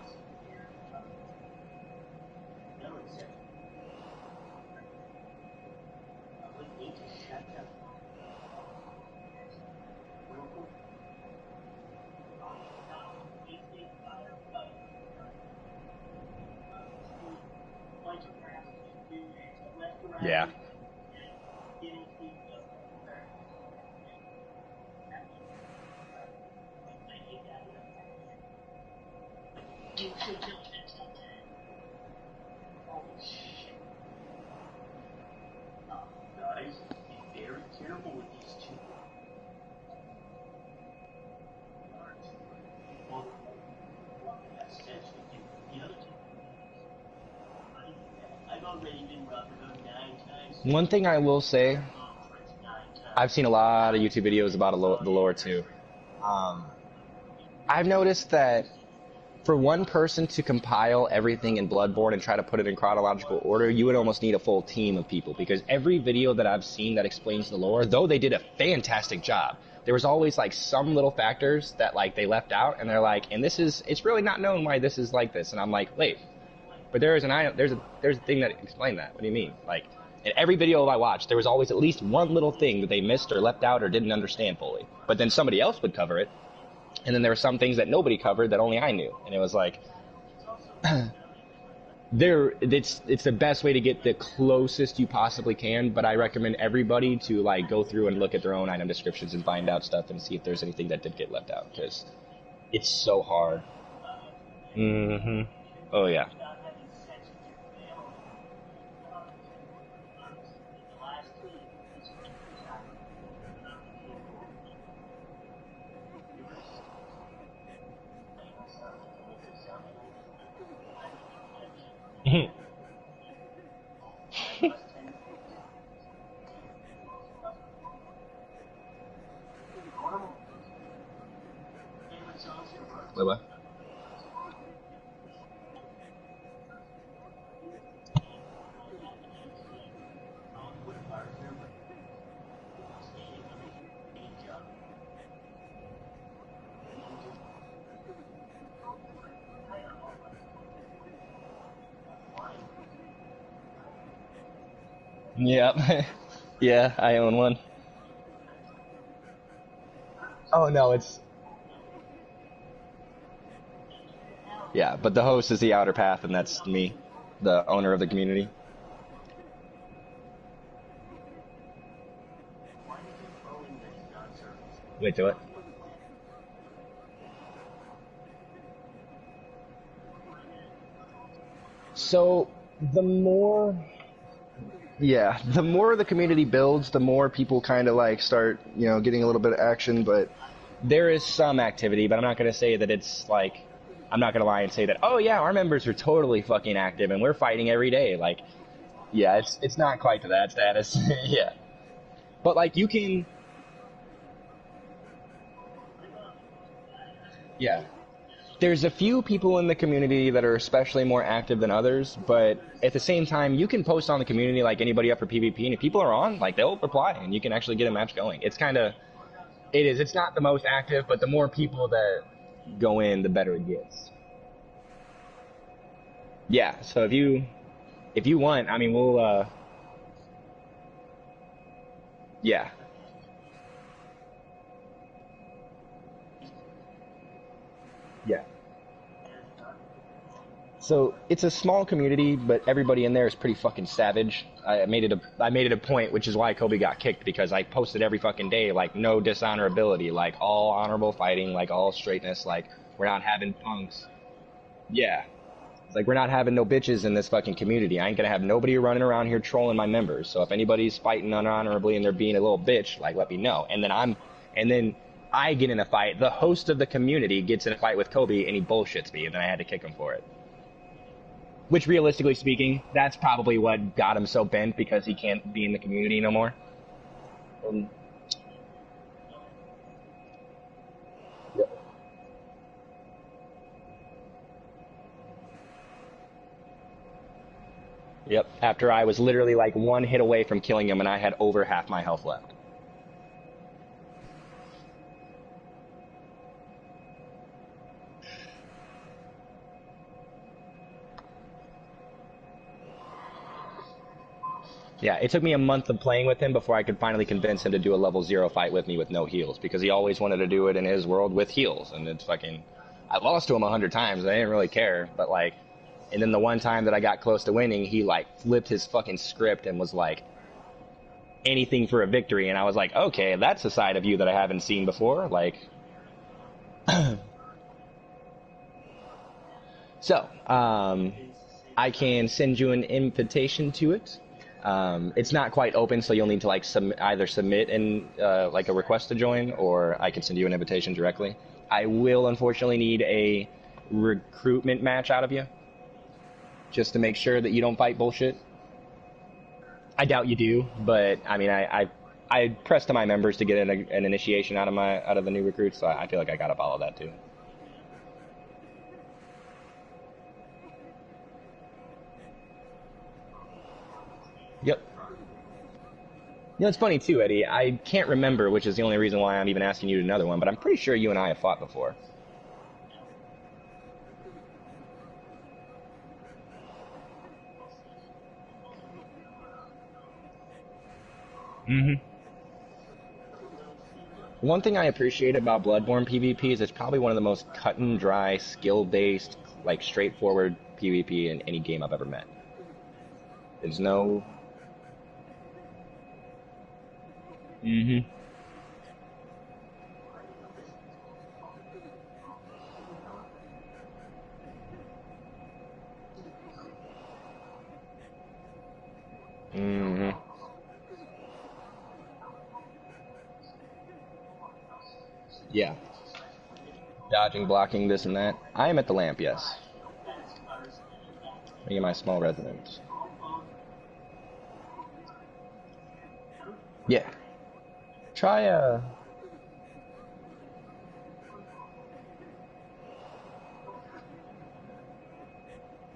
Yeah. Guys, be very careful with these two. Well, that's sense with you. The other two. I've already been robbed about 9 times. One thing I will say, 9 times. I've seen a lot of YouTube videos about the lore too. I've noticed that for one person to compile everything in Bloodborne and try to put it in chronological order, you would almost need a full team of people, because every video that I've seen that explains the lore, though they did a fantastic job, there was always like some little factors that like they left out, and they're like, and it's really not known why this is like this, and I'm like, wait, but there's a thing that explained that. What do you mean? Like, in every video I watched, there was always at least one little thing that they missed or left out or didn't understand fully, but then somebody else would cover it. And then there were some things that nobody covered that only I knew. And it was like, it's the best way to get the closest you possibly can, but I recommend everybody to like go through and look at their own item descriptions and find out stuff and see if there's anything that did get left out, because it's so hard. Oh yeah. Bye-bye. Yeah. Yeah, I own one. Oh no, it's... Yeah, but the host is the Outer Path, and that's me, the owner of the community. Wait, do it. So, the more... Yeah, the more the community builds, the more people kind of like start, you know, getting a little bit of action, but there is some activity, but I'm not going to say that it's like... I'm not going to lie and say that, oh yeah, our members are totally fucking active and we're fighting every day. Like, yeah, it's not quite to that status. Yeah. But like, you can... Yeah. There's a few people in the community that are especially more active than others, but at the same time, you can post on the community like anybody up for PvP, and if people are on, like, they'll reply, and you can actually get a match going. It's kind of... It is. It's not the most active, but the more people that go in, the better it gets. Yeah, so if you want, I mean, we'll, yeah. Yeah. So it's a small community, but everybody in there is pretty fucking savage. I made it a point, which is why Kobe got kicked, because I posted every fucking day, like, no dishonorability, like, all honorable fighting, like, all straightness, like, we're not having punks. Yeah. It's like, we're not having no bitches in this fucking community. I ain't gonna have nobody running around here trolling my members. So if anybody's fighting unhonorably and they're being a little bitch, like, let me know. And then I get in a fight. The host of the community gets in a fight with Kobe, and he bullshits me, and then I had to kick him for it. Which, realistically speaking, that's probably what got him so bent, because he can't be in the community no more. Yeah. Yep. After I was literally like one hit away from killing him and I had over half my health left. Yeah, it took me a month of playing with him before I could finally convince him to do a level 0 fight with me with no heals, because he always wanted to do it in his world with heals, and it's fucking... I lost to him 100 times, I didn't really care, but like... And then the one time that I got close to winning, he like flipped his fucking script and was like, anything for a victory, and I was like, okay, that's a side of you that I haven't seen before, like... So, I can send you an invitation to it. It's not quite open, so you'll need to like either submit like a request to join, or I can send you an invitation directly. I will unfortunately need a recruitment match out of you, just to make sure that you don't fight bullshit. I doubt you do, but I mean, I press to my members to get an initiation out of the new recruits, so I feel like I gotta follow that too. Yep. You know, it's funny too, Eddie. I can't remember, which is the only reason why I'm even asking you to do another one, but I'm pretty sure you and I have fought before. Mm-hmm. One thing I appreciate about Bloodborne PvP is it's probably one of the most cut and dry, skill-based, like straightforward PvP in any game I've ever met. There's no... Mm-hmm. Mm-hmm. Yeah. Dodging, blocking, this and that. I am at the lamp, yes. Me and my small residence. Yeah. Try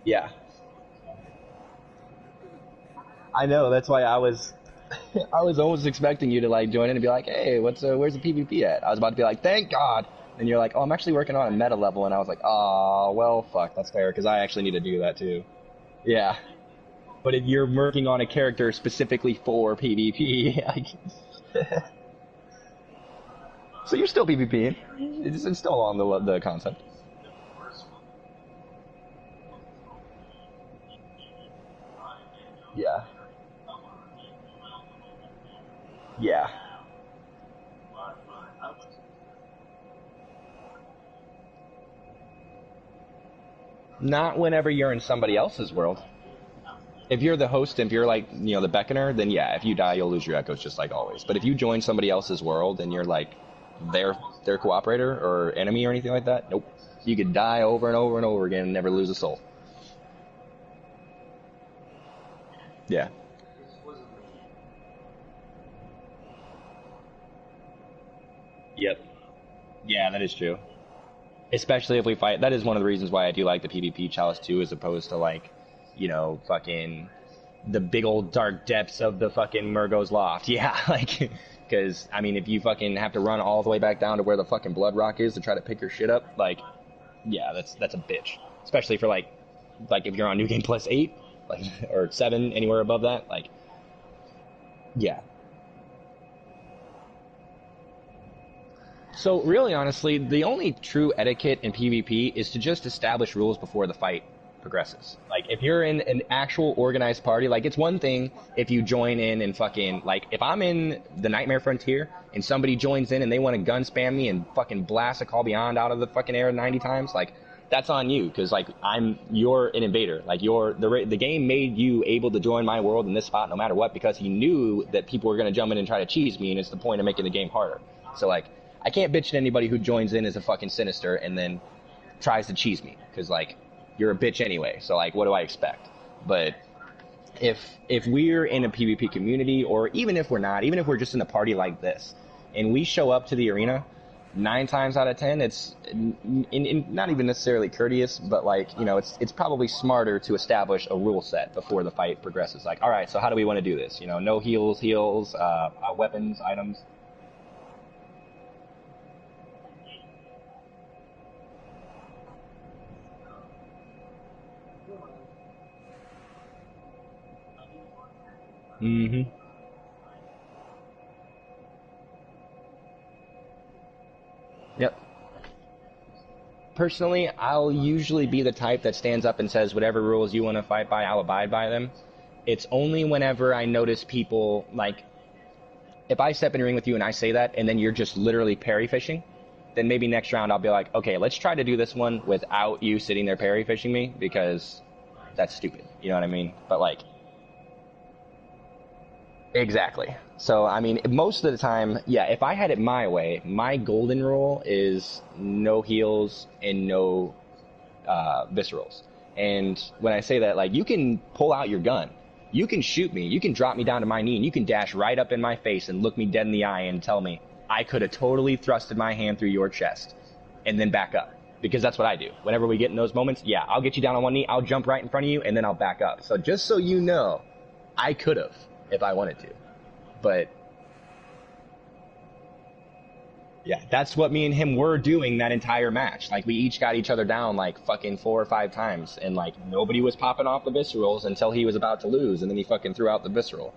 Yeah. I know, that's why I was I was almost expecting you to like join in and be like, hey, where's the PvP at? I was about to be like, thank God. And you're like, oh, I'm actually working on a meta level, and I was like, oh, well, fuck, that's fair, because I actually need to do that too. Yeah. But if you're working on a character specifically for PvP, I guess. So you're still PvPing. It's still on the concept. Yeah. Yeah. Not whenever you're in somebody else's world. If you're the host, if you're like, you know, the beckoner, then yeah, if you die, you'll lose your echoes just like always. But if you join somebody else's world and you're like their cooperator or enemy or anything like that, nope. You could die over and over and over again and never lose a soul. Yeah. Yep. Yeah, that is true. Especially if we fight. That is one of the reasons why I do like the PvP chalice too, as opposed to like, you know, fucking the big old dark depths of the fucking Murgo's Loft. Yeah, like, because I mean, if you fucking have to run all the way back down to where the fucking Blood Rock is to try to pick your shit up, like, yeah, that's a bitch. Especially for like if you're on New Game Plus 8, like, or 7, anywhere above that, like, yeah. So really, honestly, the only true etiquette in PvP is to just establish rules before the fight progresses. Like, if you're in an actual organized party, like, it's one thing if you join in and fucking, like, if I'm in the Nightmare Frontier and somebody joins in and they want to gun spam me and fucking blast a Call Beyond out of the fucking air 90 times, like, that's on you, because, like, you're an invader. Like, the game made you able to join my world in this spot no matter what, because he knew that people were going to jump in and try to cheese me, and it's the point of making the game harder. So, like, I can't bitch at anybody who joins in as a fucking sinister and then tries to cheese me, because, like, you're a bitch anyway, so, like, what do I expect? But if we're in a PvP community, or even if we're not, even if we're just in a party like this, and we show up to the arena, 9 times out of 10, it's not even necessarily courteous, but like, you know, it's probably smarter to establish a rule set before the fight progresses. Like, all right, so how do we want to do this? You know, no heals, weapons, items. Mm-hmm. Yep. Personally, I'll usually be the type that stands up and says whatever rules you want to fight by, I'll abide by them. It's only whenever I notice people, like, if I step in a ring with you and I say that, and then you're just literally parry fishing, then maybe next round I'll be like, okay, let's try to do this one without you sitting there parry fishing me, because that's stupid. You know what I mean? But like, exactly. So, I mean, most of the time, yeah, if I had it my way, my golden rule is no heals and no viscerals. And when I say that, like, you can pull out your gun. You can shoot me. You can drop me down to my knee, and you can dash right up in my face and look me dead in the eye and tell me I could have totally thrusted my hand through your chest and then back up. Because that's what I do. Whenever we get in those moments, yeah, I'll get you down on one knee, I'll jump right in front of you, and then I'll back up. So just so you know, I could have if I wanted to. But yeah, that's what me and him were doing that entire match. Like, we each got each other down like fucking 4 or 5 times, and like nobody was popping off the viscerals until he was about to lose, and then he fucking threw out the visceral.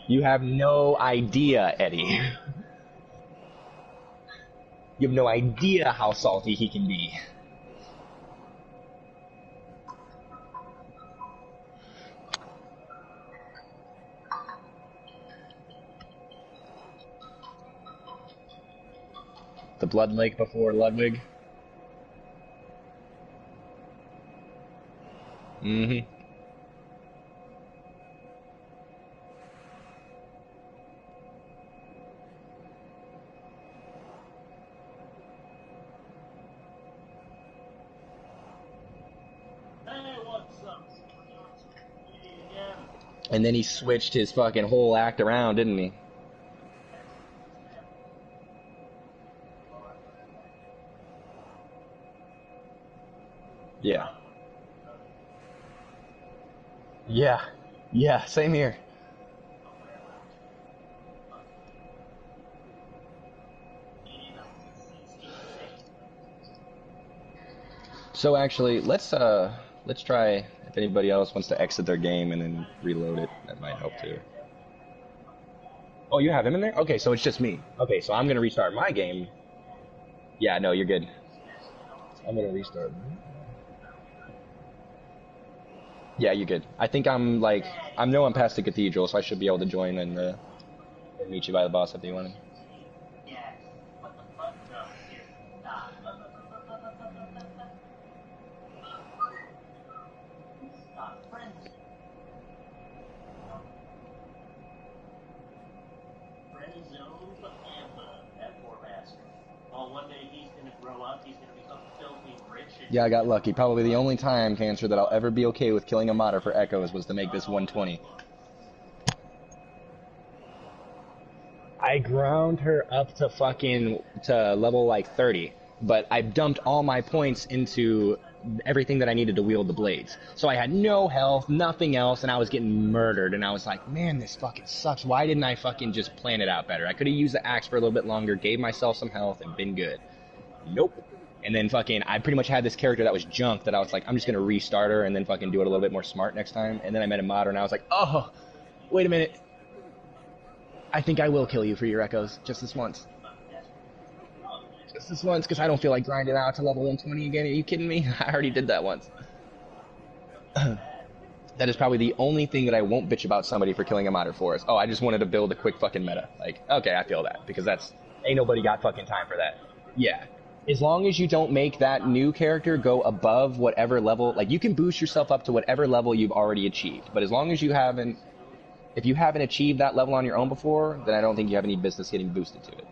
You have no idea, Eddie. You have no idea how salty he can be. The Blood Lake before Ludwig. Mm-hmm. And then he switched his fucking whole act around, didn't he? Yeah. Yeah. Yeah, same here. So actually, let's try if anybody else wants to exit their game and then reload it. That might help too. Oh, you have him in there? Okay, so it's just me. Okay, so I'm gonna restart my game. Yeah, no, you're good. I'm gonna restart. Yeah, you're good. I think I know I'm past the cathedral, so I should be able to join and meet you by the boss if you want. Yeah, I got lucky. Probably the only time, Cancer, that I'll ever be okay with killing a modder for Echoes was to make this 120. I ground her up to level like 30, but I dumped all my points into everything that I needed to wield the blades. So I had no health, nothing else, and I was getting murdered, and I was like, man, this fucking sucks. Why didn't I fucking just plan it out better? I could have used the axe for a little bit longer, gave myself some health, and been good. Nope. And then I pretty much had this character that was junk that I was like, I'm just going to restart her and then fucking do it a little bit more smart next time. And then I met a modder and I was like, oh, wait a minute. I think I will kill you for your Echoes just this once. Just this once, because I don't feel like grinding out to level 120 again. Are you kidding me? I already did that once. That is probably the only thing that I won't bitch about somebody for killing a modder for is, oh, I just wanted to build a quick fucking meta. Like, okay, I feel that, because ain't nobody got fucking time for that. Yeah. As long as you don't make that new character go above whatever level, like, you can boost yourself up to whatever level you've already achieved. But as long as if you haven't achieved that level on your own before, then I don't think you have any business getting boosted to it.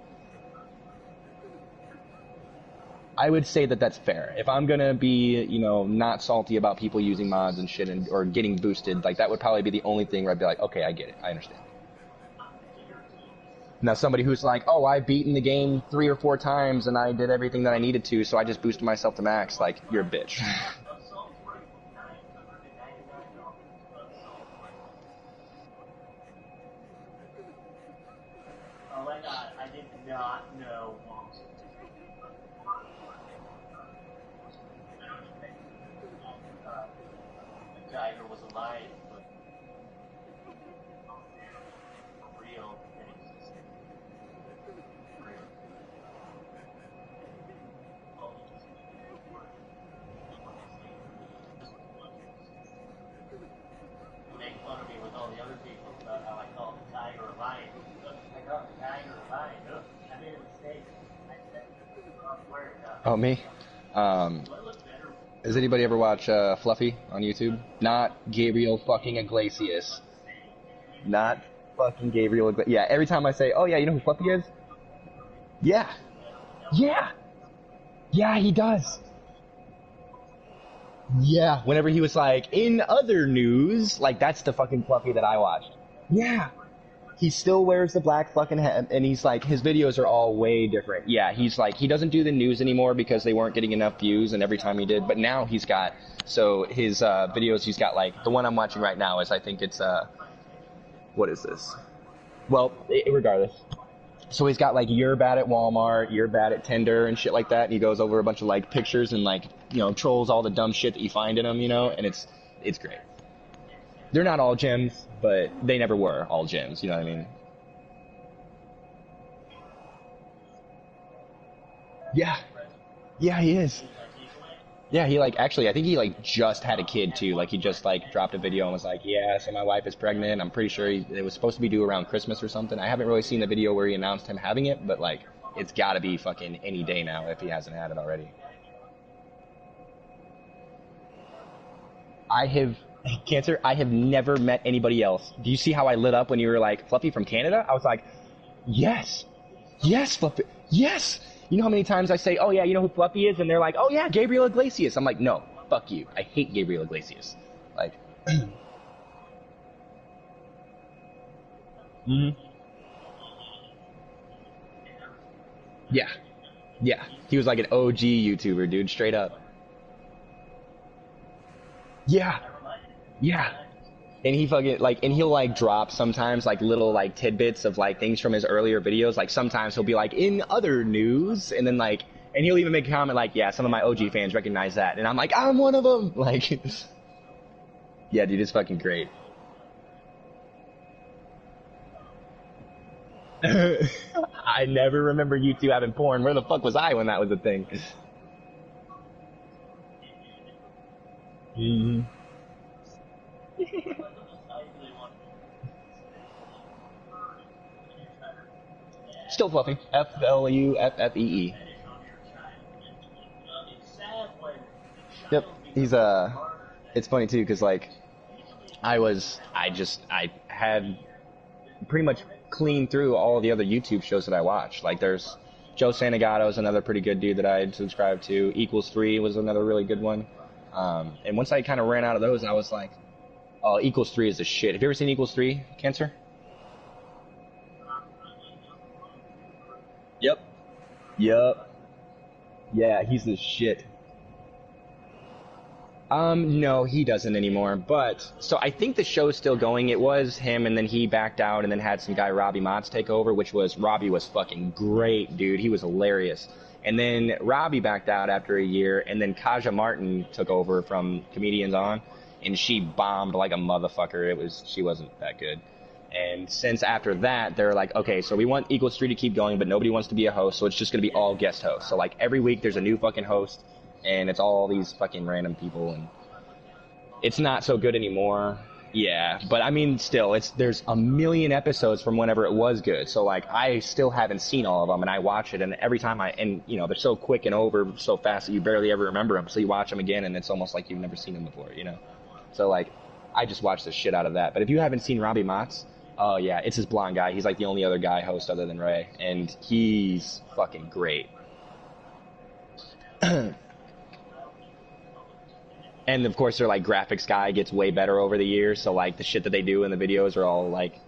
I would say that that's fair. If I'm gonna be, you know, not salty about people using mods and shit or getting boosted, like that would probably be the only thing where I'd be like, okay, I get it, I understand. Now somebody who's like, oh, I've beaten the game 3 or 4 times and I did everything that I needed to, so I just boosted myself to max, like, you're a bitch. Oh my god, I did not know. Tiger was alive, but real and existed. Make fun of me with all the other people about how I called the tiger a lion. Look, I called the tiger a lion. Look, I made a mistake. I said, where it does. Oh, me? Does anybody ever watch Fluffy on YouTube? Not Gabriel fucking Iglesias. Not fucking Gabriel Iglesias. Yeah, every time I say, oh yeah, you know who Fluffy is? Yeah. Yeah. Yeah, he does. Yeah, whenever he was like, in other news, like that's the fucking Fluffy that I watched. Yeah. He still wears the black fucking hat, and he's like, his videos are all way different. Yeah, he's like, he doesn't do the news anymore because they weren't getting enough views, and every time he did, but now he's got, so his videos, he's got like, the one I'm watching right now is, I think it's, what is this? Well, regardless. So he's got like, you're bad at Walmart, you're bad at Tinder, and shit like that, and he goes over a bunch of like pictures and like, you know, trolls all the dumb shit that you find in them, you know, and it's great. They're not all gems, but they never were all gems, you know what I mean? Yeah. Yeah, he is. Yeah, he like, actually, I think he like just had a kid too. Like he just like dropped a video and was like, yeah, so my wife is pregnant. I'm pretty sure it was supposed to be due around Christmas or something. I haven't really seen the video where he announced him having it, but like, it's gotta be fucking any day now if he hasn't had it already. Cancer, I have never met anybody else. Do you see how I lit up when you were like, Fluffy from Canada? I was like, yes, yes, Fluffy, yes. You know how many times I say, oh yeah, you know who Fluffy is? And they're like, oh yeah, Gabriel Iglesias. I'm like, no, fuck you. I hate Gabriel Iglesias. Like, Yeah. Yeah. He was like an OG YouTuber, dude, straight up. Yeah. Yeah. And he fucking, like, and he'll, like, drop sometimes, like, little, like, tidbits of, like, things from his earlier videos. Like, sometimes he'll be like, in other news, and then, like, and he'll even make a comment like, yeah, some of my OG fans recognize that. And I'm like, I'm one of them! Like, yeah, dude, it's fucking great. I never remember you two having porn. Where the fuck was I when that was a thing? Mm-hmm. Still Fluffy. Fluffee. Yep. He's it's funny too, cause like, I had pretty much cleaned through all the other YouTube shows that I watch. Like there's Joe Santagato's another pretty good dude that I had subscribed to. Equals3 was another really good one. And once I kind of ran out of those, I was like, oh, Equals3 is the shit. Have you ever seen Equals3, Cancer? Yep. Yep. Yeah, he's the shit. No, he doesn't anymore, but, so I think the show's still going. It was him, and then he backed out, and then had some guy, Robbie Motz, take over, Robbie was fucking great, dude. He was hilarious. And then Robbie backed out after a year, and then Kaja Martin took over from Comedians On, and she bombed like a motherfucker. She wasn't that good. And since after that, they're like, okay, so we want Equals3 to keep going, but nobody wants to be a host, so it's just gonna be all guest hosts. So like every week there's a new fucking host, and it's all these fucking random people, and it's not so good anymore. Yeah, but I mean, still, there's a million episodes from whenever it was good, so like, I still haven't seen all of them, and I watch it, and every time you know, they're so quick and over so fast that you barely ever remember them, so you watch them again, and it's almost like you've never seen them before, you know? So like, I just watch the shit out of that. But if you haven't seen Robbie Motz, oh yeah, it's this blonde guy, he's like the only other guy host other than Ray, and he's fucking great. And of course their like graphics guy gets way better over the years, so like the shit that they do in the videos are all like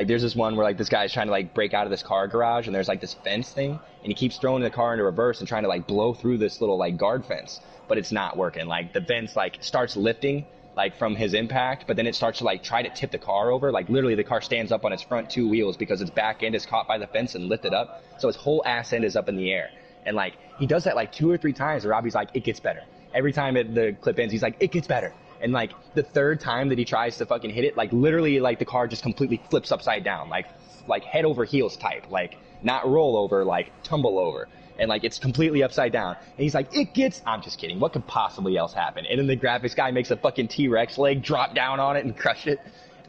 there's this one where like this guy's trying to like break out of this car garage, and there's like this fence thing, and he keeps throwing the car into reverse and trying to like blow through this little like guard fence, but it's not working. Like the fence like starts lifting like from his impact, but then it starts to like try to tip the car over. Like literally the car stands up on its front two wheels because its back end is caught by the fence and lifted up, so its whole ass end is up in the air. And like he does that like 2 or 3 times, and Robbie's like, it gets better. Every time the clip ends, he's like, it gets better. And like the 3rd time that he tries to fucking hit it, like literally like the car just completely flips upside down, like head over heels type, like not roll over, like tumble over. And like it's completely upside down. And he's like, it gets, I'm just kidding, what could possibly else happen? And then the graphics guy makes a fucking T-Rex leg drop down on it and crush it.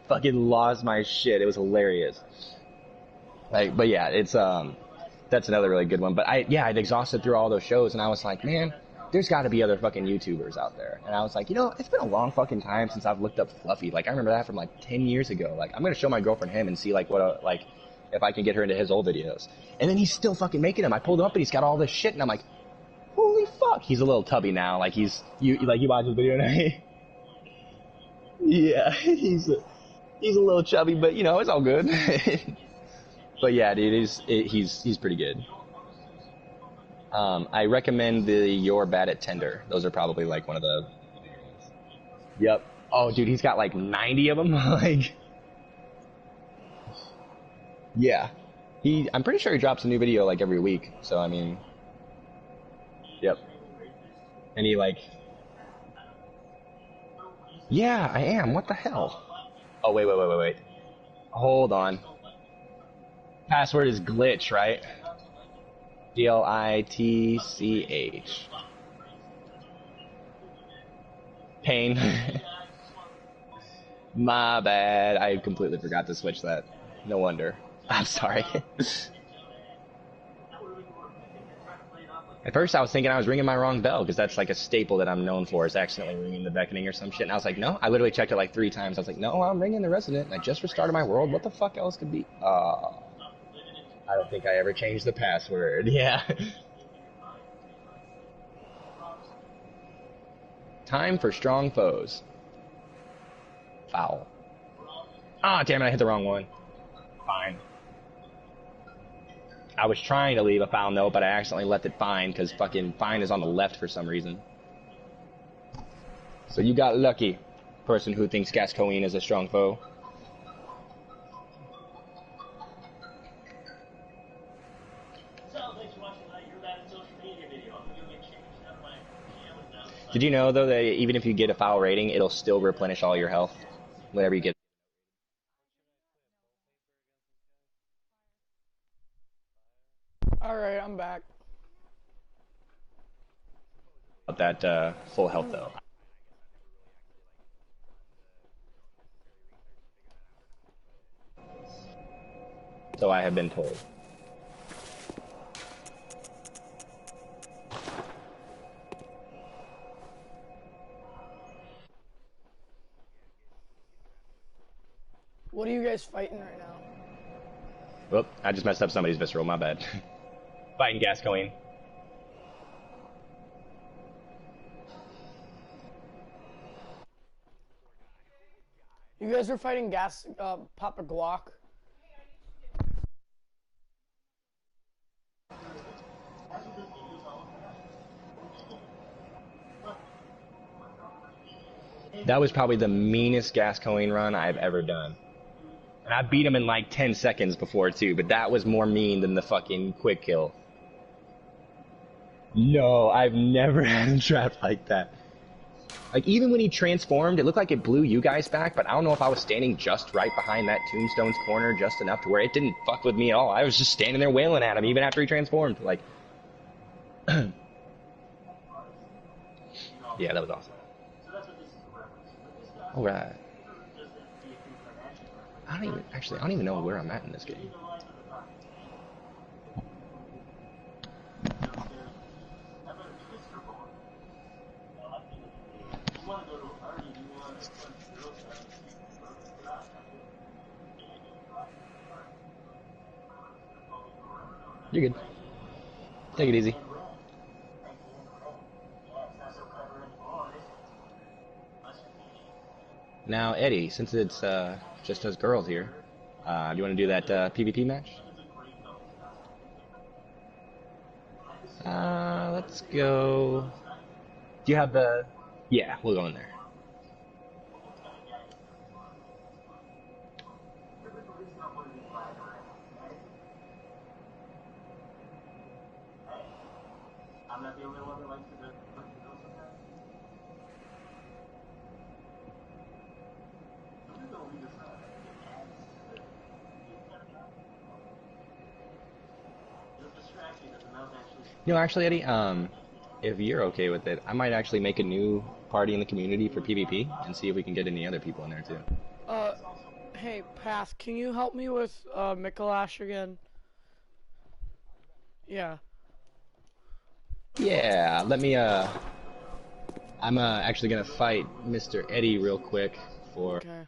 Fucking lost my shit. It was hilarious. Like, but yeah, it's that's another really good one. But I'd exhausted through all those shows, and I was like, man, there's got to be other fucking YouTubers out there. And I was like, you know, it's been a long fucking time since I've looked up Fluffy. Like, I remember that from like 10 years ago. Like, I'm gonna show my girlfriend him and see like what like if I can get her into his old videos. And then he's still fucking making them. I pulled him up and he's got all this shit, and I'm like, holy fuck. He's a little tubby now. Like you watch his video now. Yeah, he's a little chubby, but you know, it's all good. But yeah, dude, he's pretty good. I recommend the You're Bad at Tender. Those are probably like one of the... Yep. Oh, dude, he's got like 90 of them. Like, yeah. I'm pretty sure he drops a new video like every week. So, I mean, yep. And he like... Yeah, I am. What the hell? Oh, wait. Hold on. Password is glitch, right? Glitch. Pain. My bad. I completely forgot to switch that. No wonder. I'm sorry. At first I was thinking I was ringing my wrong bell, because that's like a staple that I'm known for, is accidentally ringing the beckoning or some shit. And I was like, no. I literally checked it like 3 times. I was like, no, I'm ringing the resident. And I just restarted my world. What the fuck else could be? I don't think I ever changed the password. Yeah. Time for strong foes. Foul. Ah, damn it, I hit the wrong one. Fine. I was trying to leave a foul note, but I accidentally left it fine, because fucking fine is on the left for some reason. So you got lucky, person who thinks Gascoigne is a strong foe. Did you know, though, that even if you get a foul rating, it'll still replenish all your health whenever you get... Alright, I'm back. That full health, though. So I have been told. What are you guys fighting right now? Whoop, I just messed up somebody's visceral, my bad. Fighting Gascoigne. You guys are fighting Papa Guac? That was probably the meanest Gascoigne run I've ever done. And I beat him in like 10 seconds before too, but that was more mean than the fucking quick kill. No, I've never had him trapped like that. Like, even when he transformed, it looked like it blew you guys back, but I don't know if I was standing just right behind that tombstone's corner just enough to where it didn't fuck with me at all. I was just standing there wailing at him even after he transformed. Like, yeah, that was awesome. Alright. I don't even know where I'm at in this game. You're good. Take it easy. Now, Eddie, since it's just us girls here, do you want to do that PvP match? Let's go. Do you have the? Yeah, we'll go in there. I'm not the only one that likes to go You know, actually, Eddie, if you're okay with it, I might actually make a new party in the community for PvP and see if we can get any other people in there too. Hey, Path, can you help me with Mikolash again? Yeah. Yeah, let me, I'm actually gonna fight Mr. Eddie real quick for... Okay.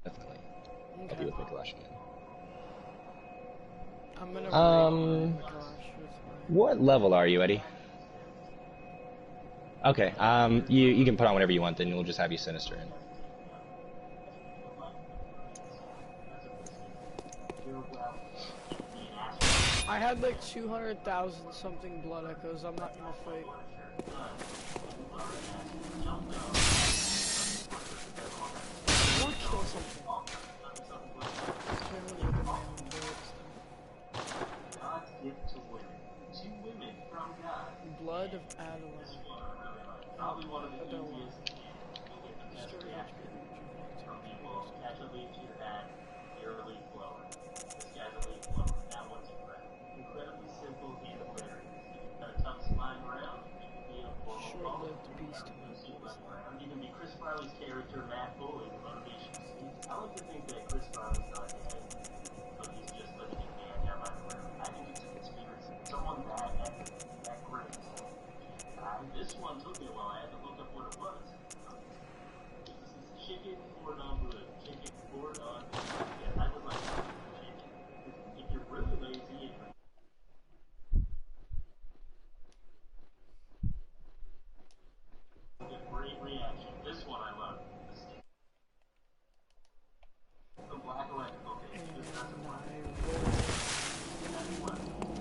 Definitely. Help you with Mikolash again. I'm gonna Mikolash with my... What level are you, Eddie? Okay, you can put on whatever you want, then we'll just have you Sinister in. I had like 200,000 something blood echoes. I'm not gonna fight. I want to kill something. Blood of Adeline. Probably one of the easiest leaf blower. This guy's a leaf blower. That one's incredibly simple and hilarious. If you've got a tough spine around, you can be a short-lived beast. You can be Chris Farley's character, Matt Foley, the motivation. I like to think that Chris Farley's not dead, but he's just living in man down by the river. I think it's a conspiracy. Someone that epic, that great. This one took me a while. I had to look up what it was. This is chicken cordon bleu. Chicken cordon bleu. Yeah, I would like chicken. If you're really lazy and get great reaction. This one I love. The black electrical case. This doesn't work.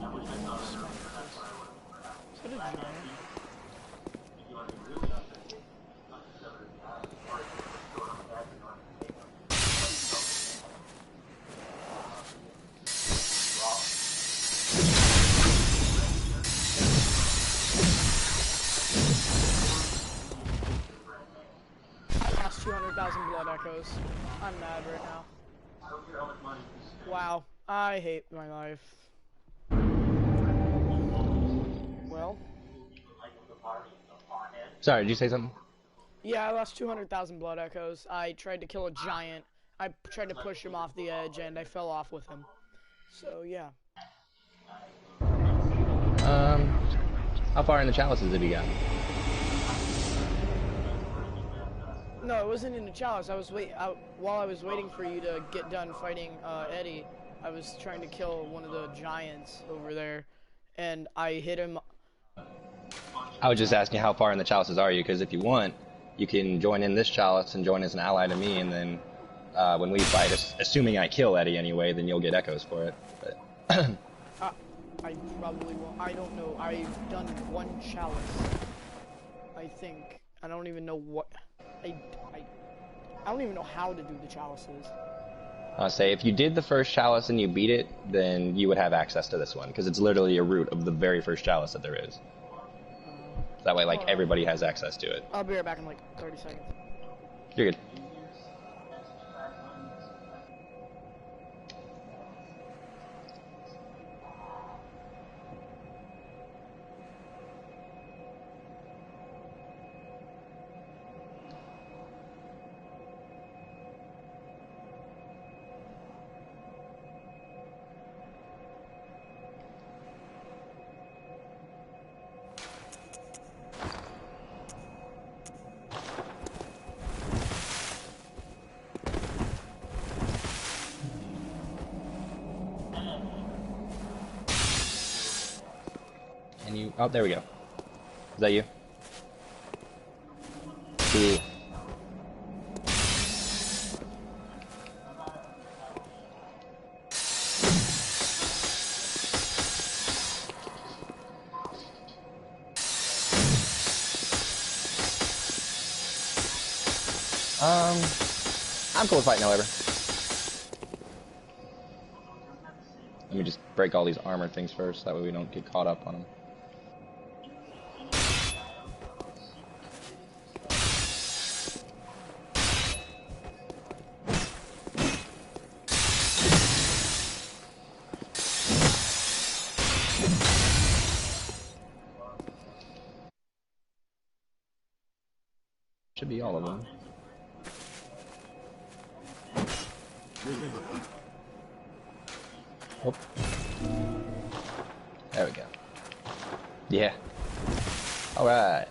I wish I saw that earlier. That's what I would have. So did Giant. If you want to be really authentic, not just cover the eye, or if you're just going on that, you want to take them. I lost 200,000 blood echoes. I'm mad right now. I don't care how much money you spend. Wow, I hate my life. Well, Sorry, did you say something? yeah, I lost 200,000 blood echoes. I tried to kill a giant. I tried to push him off the edge, and I fell off with him. So, yeah. How far in the chalices have you got? No, it wasn't in the chalice. I was while I was waiting for you to get done fighting Eddie, I was trying to kill one of the giants over there, and I hit him. I was just asking how far in the chalices are you, because if you want, you can join in this chalice and join as an ally to me, and then when we fight, assuming I kill Eddie anyway, then you'll get echoes for it. But I probably won't. I don't know. I've done one chalice. I think. I don't even know what. I don't even know how to do the chalices. I'll say if you did the first chalice and you beat it, then you would have access to this one, because it's literally a root of the very first chalice that there is. That way, like, everybody has access to it. I'll be right back in like 30 seconds. You're good. Oh, there we go. Is that you? I'm cool with fighting, however. Let me just break all these armor things first, that way we don't get caught up on them. Should be all of them. Oh. There we go. Yeah. Alright.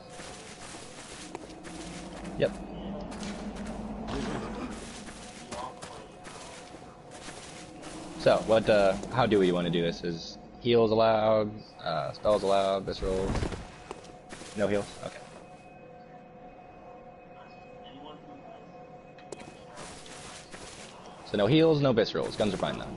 Yep. So, how do we want to do this? Is heals allowed, spells allowed, visceral? No heals? Okay. So no heals, no viscerals. Guns are fine though.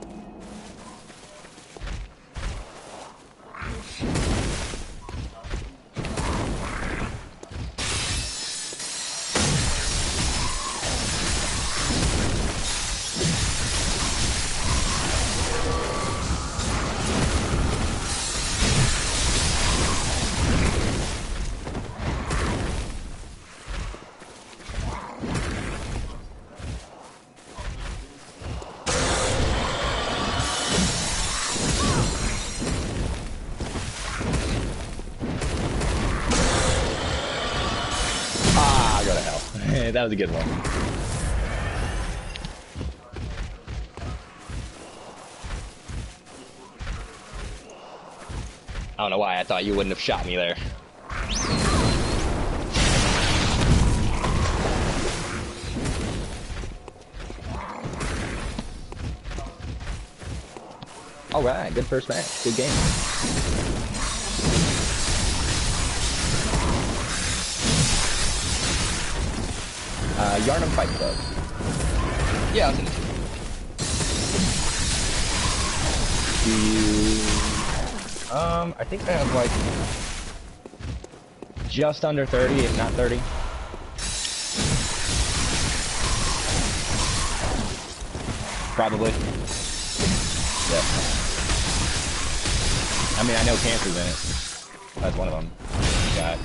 That was a good one. I don't know why I thought you wouldn't have shot me there. Alright, good first match. Good game. Yarnum Fight Club. Yeah, I'll send it to you. Do you... I think I have like... just under 30, if not 30. Probably. Yep. I mean, I know cancer's in it. That's one of them. Got,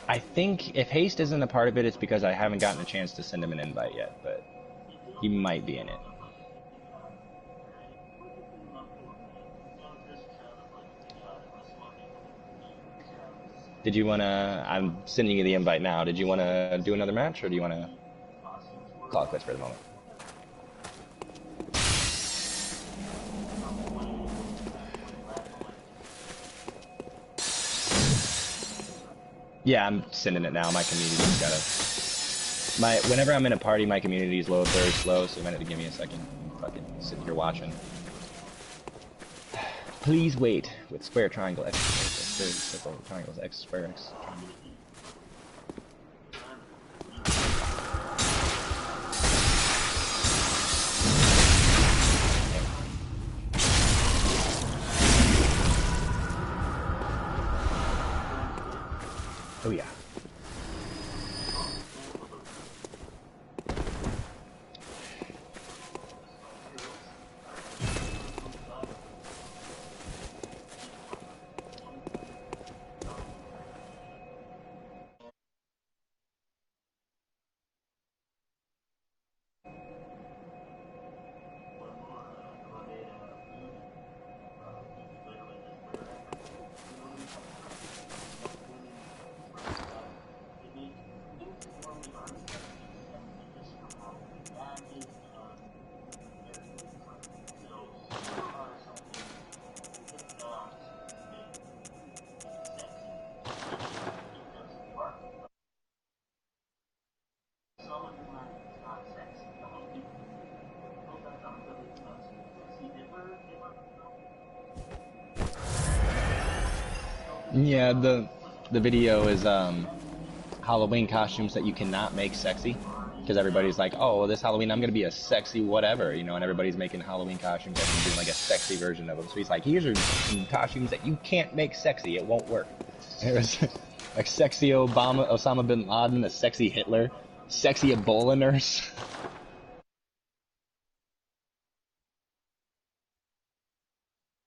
I think if haste isn't a part of it, it's because I haven't gotten a chance to send him an invite yet, but he might be in it. Did you want to... I'm sending you the invite now. Did you want to do another match, or do you want to call it quits for the moment? Yeah, I'm sending it now. My community's gotta... Whenever I'm in a party, my community's load very slow, so you might have to give me a second. I'm fucking sitting here watching. Please wait with square, triangle, X, square, circle, triangles, X, square, X, triangle. Oh yeah. Yeah, the video is Halloween costumes that you cannot make sexy, because everybody's like, oh, well, this Halloween I'm gonna be a sexy whatever, you know, and everybody's making Halloween costumes and doing like a sexy version of them. So he's like, here's some costumes that you can't make sexy, it won't work. a sexy Osama bin Laden, a sexy Hitler, sexy Ebola nurse.